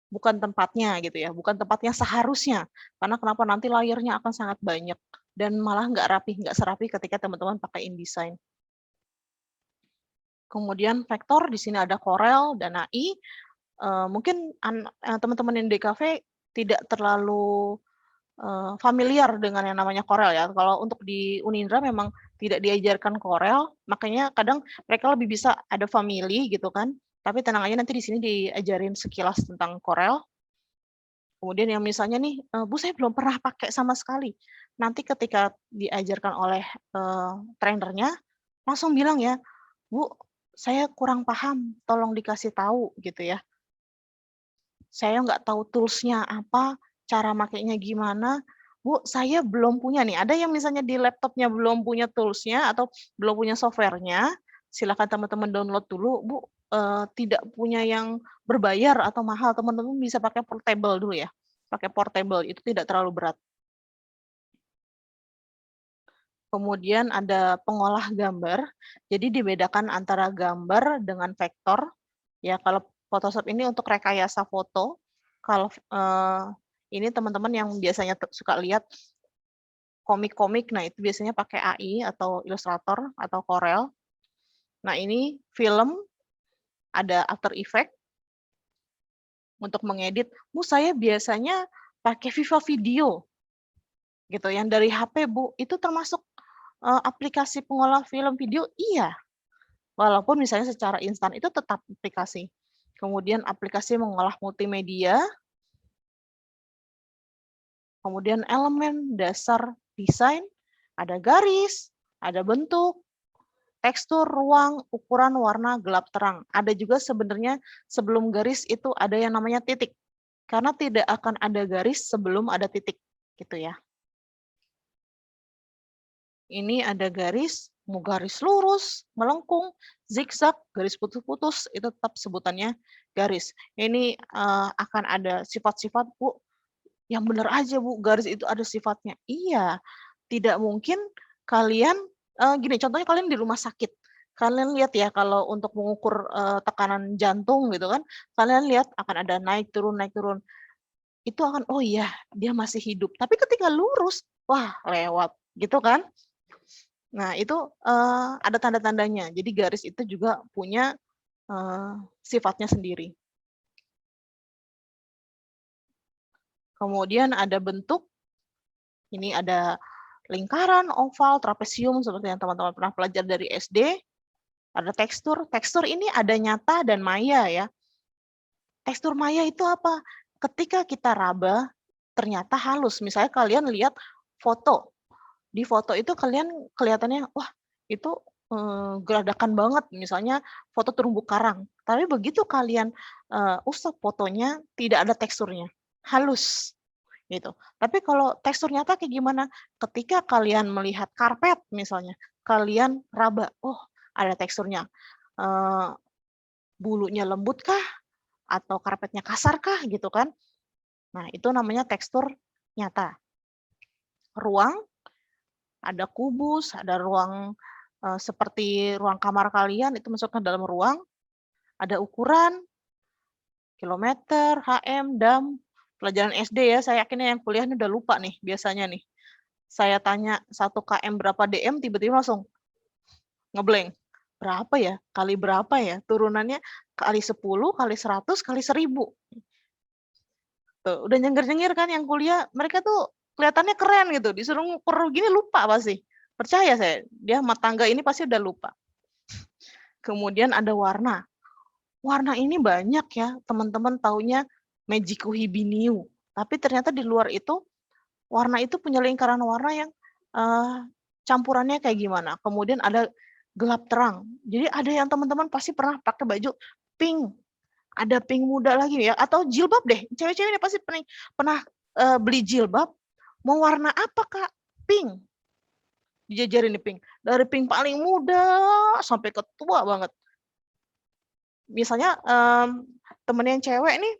bukan tempatnya gitu ya, bukan tempatnya seharusnya. Karena kenapa nanti layernya akan sangat banyak dan malah nggak rapi, nggak serapi ketika teman-teman pakai InDesign. Kemudian vektor di sini ada Corel dan AI. Mungkin teman-teman yang di DKV tidak terlalu familiar dengan yang namanya Corel ya. Kalau untuk di Unindra memang tidak diajarkan Corel, makanya kadang mereka lebih bisa ada family gitu kan. Tapi tenang aja nanti di sini diajarin sekilas tentang Corel. Kemudian yang misalnya nih, Bu saya belum pernah pakai sama sekali. Nanti ketika diajarkan oleh trainernya, langsung bilang ya, Bu saya kurang paham, tolong dikasih tahu gitu ya. Saya nggak tahu tools-nya apa, cara makainya gimana, Bu, saya belum punya nih. Ada yang misalnya di laptopnya belum punya tools-nya atau belum punya software-nya, silakan teman-teman download dulu, Bu. Tidak punya yang berbayar atau mahal, teman-teman bisa pakai portable dulu ya. Pakai portable, itu tidak terlalu berat. Kemudian ada pengolah gambar, jadi dibedakan antara gambar dengan vektor. Ya, kalau Photoshop ini untuk rekayasa foto, kalau ini teman-teman yang biasanya suka lihat komik-komik, nah itu biasanya pakai AI atau Illustrator atau Corel. Nah ini film, ada After Effects untuk mengedit. Bu, saya biasanya pakai Viva Video, gitu. Yang dari HP, Bu, itu termasuk aplikasi pengolah film video? Iya. Walaupun misalnya secara instan itu tetap aplikasi. Kemudian aplikasi mengolah multimedia. Kemudian elemen dasar desain, ada garis, ada bentuk, tekstur, ruang, ukuran, warna, gelap, terang. Ada juga sebenarnya sebelum garis itu ada yang namanya titik. Karena tidak akan ada garis sebelum ada titik, gitu ya. Ini ada garis, mau garis lurus, melengkung, zigzag, garis putus-putus, itu tetap sebutannya garis. Ini akan ada sifat-sifat, Bu, yang benar aja Bu, garis itu ada sifatnya. Iya, tidak mungkin kalian, gini, contohnya kalian di rumah sakit. Kalian lihat ya, kalau untuk mengukur tekanan jantung gitu kan, kalian lihat akan ada naik turun, itu akan, oh iya, dia masih hidup. Tapi ketika lurus, wah lewat, gitu kan. Nah itu ada tanda-tandanya, jadi garis itu juga punya sifatnya sendiri. Kemudian ada bentuk, ini ada lingkaran, oval, trapesium, seperti yang teman-teman pernah pelajari dari SD. Ada tekstur, tekstur ini ada nyata dan maya ya. Tekstur maya itu apa? Ketika kita raba, ternyata halus. Misalnya kalian lihat foto, di foto itu kalian kelihatannya, wah itu geradakan banget, misalnya foto terumbu karang. Tapi begitu kalian usap fotonya, tidak ada teksturnya, halus. Gitu. Tapi kalau tekstur nyata kayak gimana? Ketika kalian melihat karpet misalnya, kalian raba, oh ada teksturnya. Bulunya lembut kah? Atau karpetnya kasar kah? Gitu kan? Nah itu namanya tekstur nyata. Ruang, ada kubus, ada ruang seperti ruang kamar kalian, itu masuk ke dalam ruang. Ada ukuran, kilometer, HM, dam, pelajaran SD ya, saya yakin yang kuliah ini udah lupa nih biasanya nih. Saya tanya 1 km berapa DM, tiba-tiba langsung ngeblank. Berapa ya? Kali berapa ya? Turunannya kali 10, kali 100, kali 1000. Tuh, udah nyengir-nyengir kan yang kuliah, mereka tuh kelihatannya keren gitu, disuruh ngukur gini lupa pasti. Percaya saya, dia sama tangga ini pasti udah lupa. Kemudian ada warna. Warna ini banyak ya, teman-teman taunya Magiku Hibiniu. Tapi ternyata di luar itu, warna itu punya lingkaran warna yang campurannya kayak gimana. Kemudian ada gelap terang. Jadi ada yang teman-teman pasti pernah pakai baju pink, ada pink muda lagi ya, atau jilbab deh. Cewek-cewek ini pasti pernah beli jilbab, mau warna apa Kak? Pink. Dijajarin di pink. Dari pink paling muda sampai ke tua banget. Misalnya temen yang cewek nih,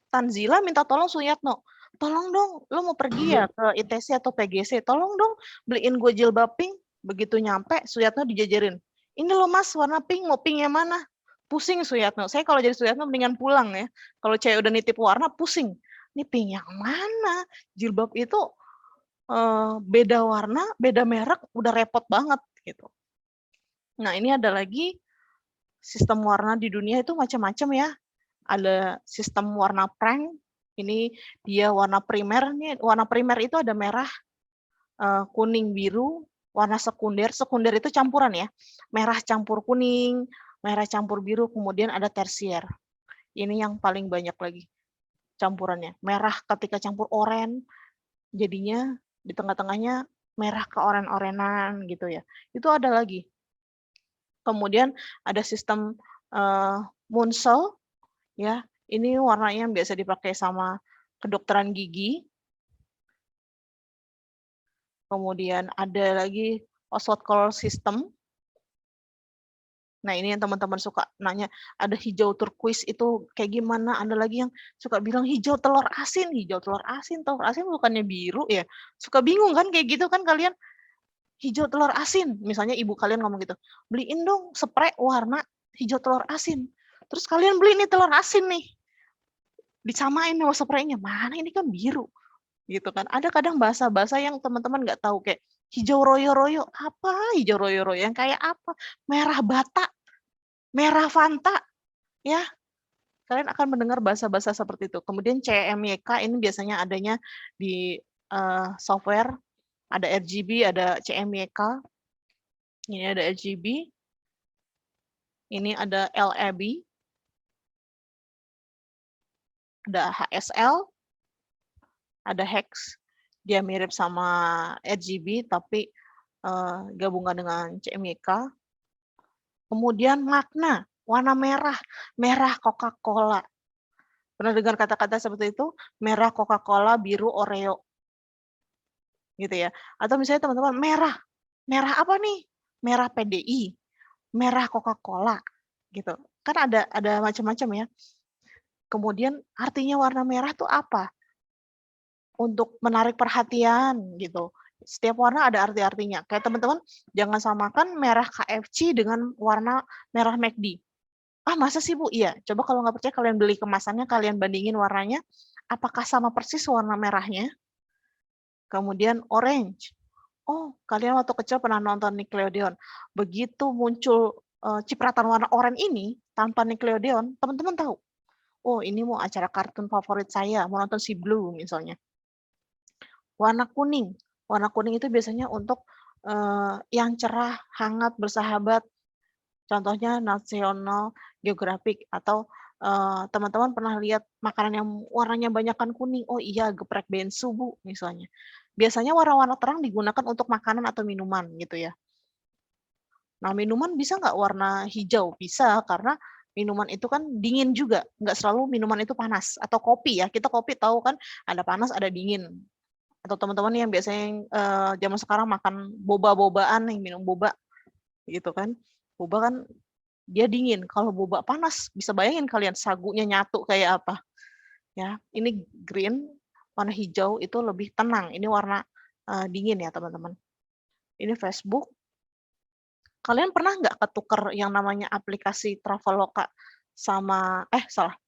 Tanzila minta tolong Suyatno, tolong dong, lo mau pergi ya ke ITC atau PGC, tolong dong beliin gue jilbab pink. Begitu nyampe, Suyatno dijajarin, ini lo mas warna pink, mau pink yang mana? Pusing Suyatno, saya kalau jadi Suyatno mendingan pulang ya, kalau cewek udah nitip warna pusing, ini pink yang mana? Jilbab itu beda warna, beda merek, udah repot banget gitu. Nah ini ada lagi sistem warna di dunia itu macam-macam ya. Ada sistem warna prank, ini dia warna primer. Nih warna primer itu ada merah, kuning, biru. Warna sekunder, sekunder itu campuran ya. Merah campur kuning, merah campur biru, kemudian ada tersier. Ini yang paling banyak lagi campurannya. Merah ketika campur oranye, jadinya di tengah-tengahnya merah ke oren-orenan gitu ya. Itu ada lagi. Kemudian ada sistem Munsell ya. Ini warnanya yang biasa dipakai sama kedokteran gigi. Kemudian ada lagi Oswald color system. Nah ini yang teman-teman suka nanya, ada hijau turquoise itu kayak gimana? Ada lagi yang suka bilang hijau telur asin telur asin bukannya biru ya? Suka bingung kan kayak gitu kan kalian? Hijau telur asin, misalnya ibu kalian ngomong gitu, beliin dong spray warna hijau telur asin. Terus kalian beli nih telur asin nih, disamain sama spraynya, mana ini kan biru. Gitu kan. Ada kadang bahasa-bahasa yang teman-teman nggak tahu kayak hijau royo-royo. Apa hijau royo-royo? Yang kayak apa? Merah bata, merah Fanta. Ya, kalian akan mendengar bahasa-bahasa seperti itu. Kemudian CMYK ini biasanya adanya di software. Ada RGB, ada CMYK. Ini ada RGB. Ini ada LEB. Ada HSL. Ada hex, dia mirip sama RGB tapi gabungan dengan CMYK. Kemudian makna, warna merah, merah Coca-Cola. Pernah dengar kata-kata seperti itu? Merah Coca-Cola, biru Oreo. Gitu ya. Atau misalnya teman-teman, merah. Merah apa nih? Merah PDI, merah Coca-Cola. Gitu. Kan ada macam-macam ya. Kemudian artinya warna merah tuh apa? Untuk menarik perhatian gitu. Setiap warna ada arti-artinya. Kayak teman-teman jangan samakan merah KFC dengan warna merah McD. Ah masa sih Bu? Iya. Coba kalau nggak percaya kalian beli kemasannya, kalian bandingin warnanya. Apakah sama persis warna merahnya? Kemudian orange. Oh, kalian waktu kecil pernah nonton Nickelodeon. Begitu muncul cipratan warna oranye ini tanpa Nickelodeon, teman-teman tahu. Oh, ini mau acara kartun favorit saya, mau nonton si Blue misalnya. Warna kuning itu biasanya untuk yang cerah, hangat, bersahabat. Contohnya National Geographic atau teman-teman pernah lihat makanan yang warnanya banyakkan kuning. Oh iya, geprek bensu Bu misalnya. Biasanya warna-warna terang digunakan untuk makanan atau minuman gitu ya. Nah minuman bisa nggak warna hijau? Bisa, karena minuman itu kan dingin juga. Nggak selalu minuman itu panas. Atau kopi ya, kita kopi tahu kan ada panas, ada dingin. Atau teman-teman yang biasanya zaman sekarang makan boba-bobaan nih, minum boba gitu kan. Boba kan dia dingin. Kalau boba panas, bisa bayangin kalian sagunya nyatu kayak apa. Ya, ini green, warna hijau itu lebih tenang. Ini warna dingin ya, teman-teman. Ini Facebook. Kalian pernah nggak ketuker yang namanya aplikasi Traveloka sama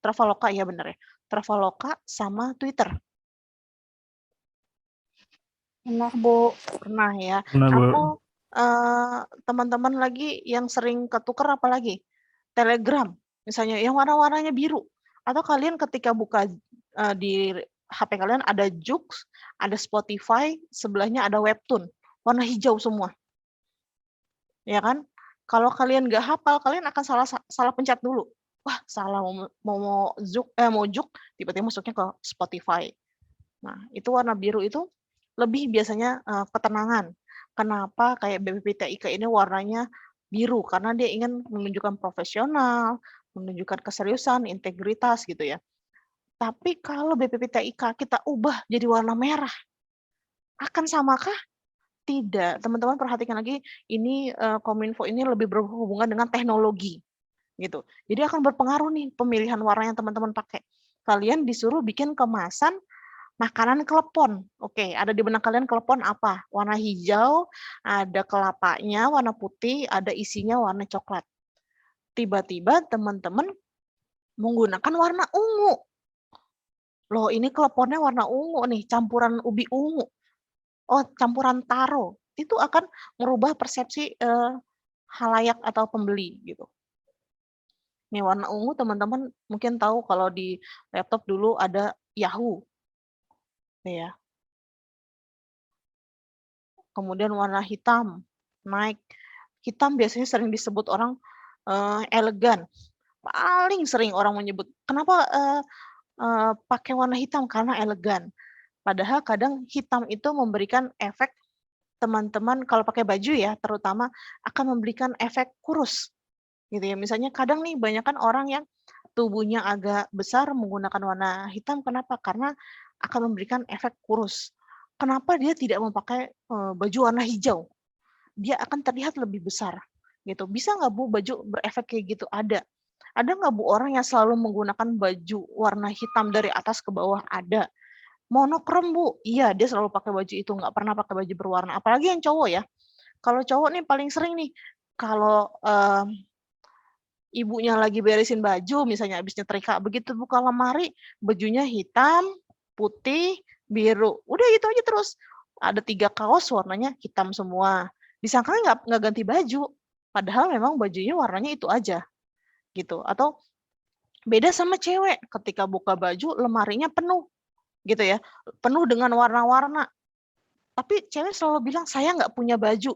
Traveloka ya bener ya. Traveloka sama Twitter. Pernah, Bu. Pernah ya. Pernah, Bu. Atau teman-teman lagi yang sering ketukar apa lagi? Telegram, misalnya yang warna-warnanya biru. Atau kalian ketika buka di HP kalian ada Joox, ada Spotify, sebelahnya ada Webtoon, warna hijau semua. Ya kan? Kalau kalian nggak hafal, kalian akan salah pencet dulu. Wah, salah mau Joox, tiba-tiba masuknya ke Spotify. Nah, itu warna biru itu lebih biasanya ketenangan. Kenapa kayak BPPTIK ini warnanya biru karena dia ingin menunjukkan profesional, menunjukkan keseriusan, integritas gitu ya. Tapi kalau BPPTIK kita ubah jadi warna merah, akan samakah? Tidak. Teman-teman perhatikan lagi, ini Kominfo ini lebih berhubungan dengan teknologi gitu. Jadi akan berpengaruh nih pemilihan warna yang teman-teman pakai. Kalian disuruh bikin kemasan makanan klepon. Oke, ada di benak kalian klepon apa? Warna hijau, ada kelapanya warna putih, ada isinya warna coklat. Tiba-tiba teman-teman menggunakan warna ungu. Loh, ini kleponnya warna ungu nih, campuran ubi ungu. Oh, campuran taro. Itu akan merubah persepsi halayak atau pembeli gitu. Nih warna ungu teman-teman mungkin tahu kalau di laptop dulu ada Yahoo. Nih ya. Kemudian warna hitam, Nike. Hitam biasanya sering disebut orang elegan. Paling sering orang menyebut, kenapa pakai warna hitam? Karena elegan. Padahal kadang hitam itu memberikan efek teman-teman kalau pakai baju ya, terutama akan memberikan efek kurus. Gitu ya. Misalnya kadang nih banyak kan orang yang tubuhnya agak besar menggunakan warna hitam, kenapa? Karena akan memberikan efek kurus. Kenapa dia tidak memakai baju warna hijau? Dia akan terlihat lebih besar. Gitu. Bisa nggak Bu baju berefek kayak gitu? Ada. Ada nggak Bu orang yang selalu menggunakan baju warna hitam dari atas ke bawah? Ada. Monokrom Bu, iya dia selalu pakai baju itu, nggak pernah pakai baju berwarna. Apalagi yang cowok ya. Kalau cowok nih paling sering nih, kalau ibunya lagi beresin baju, misalnya habis nyetrika, begitu buka lemari, bajunya hitam, putih, biru. Udah itu aja terus. Ada 3 kaos warnanya hitam semua. Disangka nggak ganti baju. Padahal memang bajunya warnanya itu aja. Gitu. Atau beda sama cewek, ketika buka baju lemarinya penuh. Gitu ya. Penuh dengan warna-warna. Tapi cewek selalu bilang, saya nggak punya baju.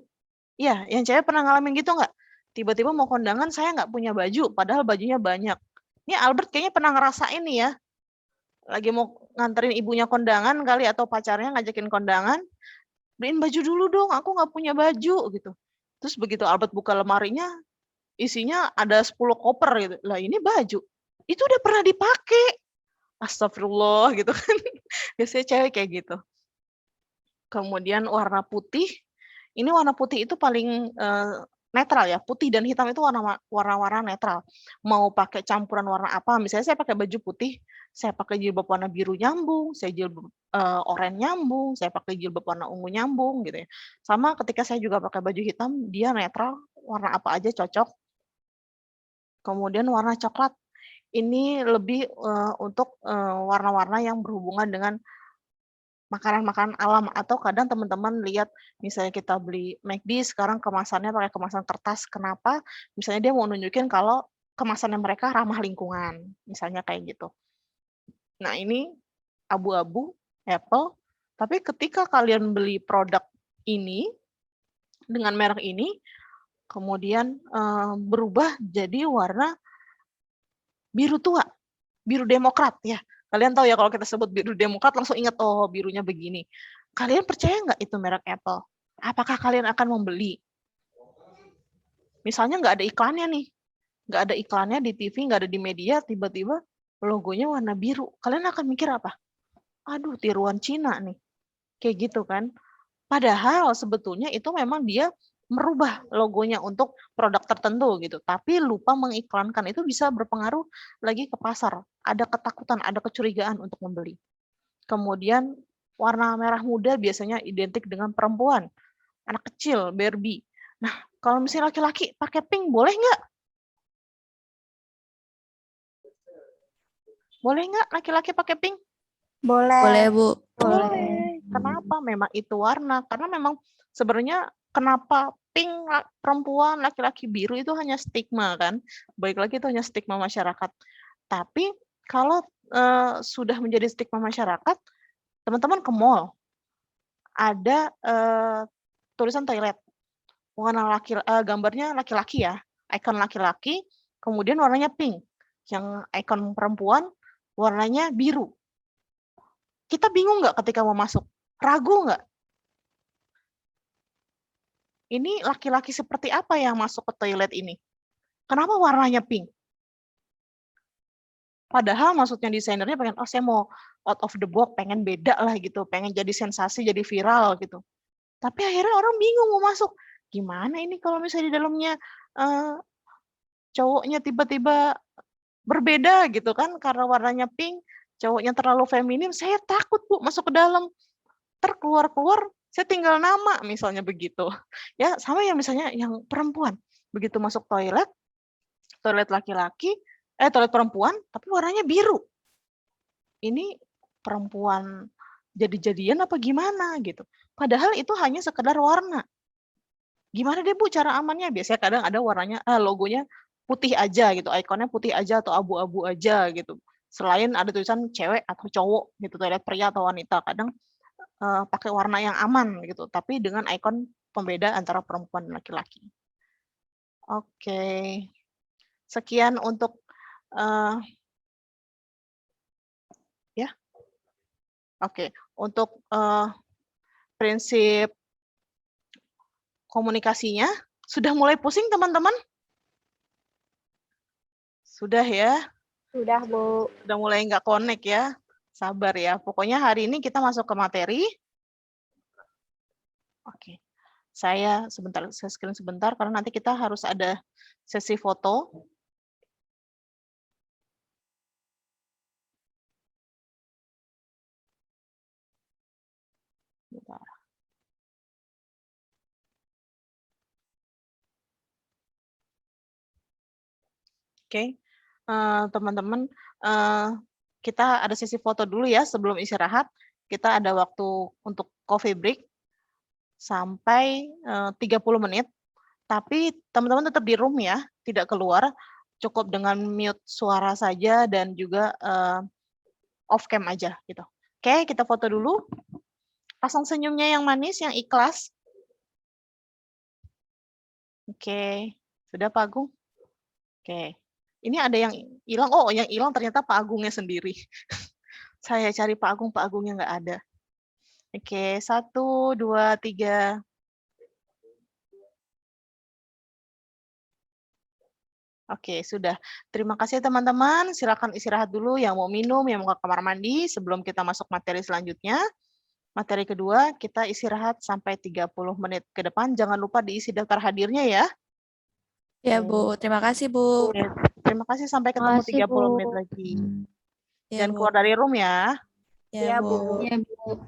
Iya, yang cewek pernah ngalamin gitu nggak? Tiba-tiba mau kondangan, saya nggak punya baju, padahal bajunya banyak. Ini Albert kayaknya pernah ngerasain nih ya. Lagi mau nganterin ibunya kondangan kali atau pacarnya ngajakin kondangan, beliin baju dulu dong, aku nggak punya baju gitu. Terus begitu Albert buka lemarinya, isinya ada 10 koper gitu. Lah ini baju. Itu udah pernah dipakai. Astagfirullah gitu kan. Biasanya cewek kayak gitu. Kemudian warna putih. Ini warna putih itu paling netral ya. Putih dan hitam itu warna-warna netral. Mau pakai campuran warna apa? Misalnya saya pakai baju putih, saya pakai jilbab warna biru nyambung, saya jilbab oranye nyambung, saya pakai jilbab warna ungu nyambung gitu ya. Sama ketika saya juga pakai baju hitam, dia netral, warna apa aja cocok. Kemudian warna coklat. Ini lebih untuk warna-warna yang berhubungan dengan makanan-makanan alam, atau kadang teman-teman lihat misalnya kita beli McD sekarang kemasannya pakai kemasan kertas. Kenapa? Misalnya dia mau nunjukin kalau kemasannya mereka ramah lingkungan, misalnya kayak gitu. Nah, ini abu-abu Apple, tapi ketika kalian beli produk ini dengan merek ini, kemudian berubah jadi warna biru tua, biru demokrat ya. Kalian tahu ya kalau kita sebut biru demokrat langsung ingat, oh birunya begini. Kalian percaya nggak itu merek Apple? Apakah kalian akan membeli? Misalnya nggak ada iklannya nih. Nggak ada iklannya di TV, nggak ada di media, tiba-tiba logonya warna biru. Kalian akan mikir apa? Aduh, tiruan Cina nih. Kayak gitu kan. Padahal sebetulnya itu memang dia merubah logonya untuk produk tertentu gitu, tapi lupa mengiklankan. Itu bisa berpengaruh lagi ke pasar. Ada ketakutan, ada kecurigaan untuk membeli. Kemudian warna merah muda biasanya identik dengan perempuan, anak kecil, Barbie. Nah, kalau misalnya laki-laki pakai pink boleh nggak? Boleh nggak laki-laki pakai pink? Boleh. Boleh, Bu. Boleh. Kenapa? Memang itu warna. Karena memang sebenarnya kenapa pink perempuan, laki-laki biru itu hanya stigma kan. Baik lagi itu hanya stigma masyarakat. Tapi kalau sudah menjadi stigma masyarakat, teman-teman ke mall, ada tulisan toilet. Warna gambarnya laki-laki ya, ikon laki-laki, kemudian warnanya pink. Yang ikon perempuan warnanya biru. Kita bingung nggak ketika mau masuk? Ragu nggak? ini laki-laki seperti apa yang masuk ke toilet ini? Kenapa warnanya pink? Padahal maksudnya desainernya pengen, oh saya mau out of the box, pengen beda lah gitu, pengen jadi sensasi, jadi viral gitu. Tapi akhirnya orang bingung mau masuk. Gimana ini kalau misalnya di dalamnya cowoknya tiba-tiba berbeda gitu kan, karena warnanya pink, cowoknya terlalu feminim, saya takut Bu masuk ke dalam. Terkeluar-keluar, saya tinggal nama misalnya begitu. Ya sama yang misalnya yang perempuan, begitu masuk toilet, toilet laki-laki, toilet perempuan, tapi warnanya biru. Ini perempuan jadi-jadian apa gimana gitu. Padahal itu hanya sekedar warna. Gimana deh Bu cara amannya? Biasanya kadang ada warnanya, logonya putih aja gitu, ikonnya putih aja atau abu-abu aja gitu. Selain ada tulisan cewek atau cowok gitu, toilet pria atau wanita. Kadang pakai warna yang aman gitu, tapi dengan ikon pembeda antara perempuan dan laki-laki. Oke. Sekian untuk ya. Oke, untuk prinsip komunikasinya sudah mulai pusing teman-teman? Sudah ya? Sudah, Bu. Sudah mulai nggak connect ya? Sabar ya. Pokoknya hari ini kita masuk ke materi. Oke. Saya screen sebentar karena nanti kita harus ada sesi foto. Bentar. Oke, teman-teman, kita ada sesi foto dulu ya sebelum istirahat. Kita ada waktu untuk coffee break sampai 30 menit. Tapi teman-teman tetap di room ya, tidak keluar. Cukup dengan mute suara saja dan juga off cam aja gitu. Oke, kita foto dulu. Pasang senyumnya yang manis, yang ikhlas. Oke, sudah Pak Agung? Oke. Ini ada yang hilang, oh yang hilang ternyata Pak Agungnya sendiri. Saya cari Pak Agungnya nggak ada. Oke, 1, 2, 3. Oke, sudah. Terima kasih teman-teman. Silakan istirahat dulu yang mau minum, yang mau ke kamar mandi sebelum kita masuk materi selanjutnya. Materi kedua, kita istirahat sampai 30 menit ke depan. Jangan lupa diisi daftar hadirnya ya. Ya, Bu. Terima kasih, Bu. Terima kasih, sampai ketemu 30 menit lagi. Jangan keluar dari room ya. Ya, Bu. Ya, Bu.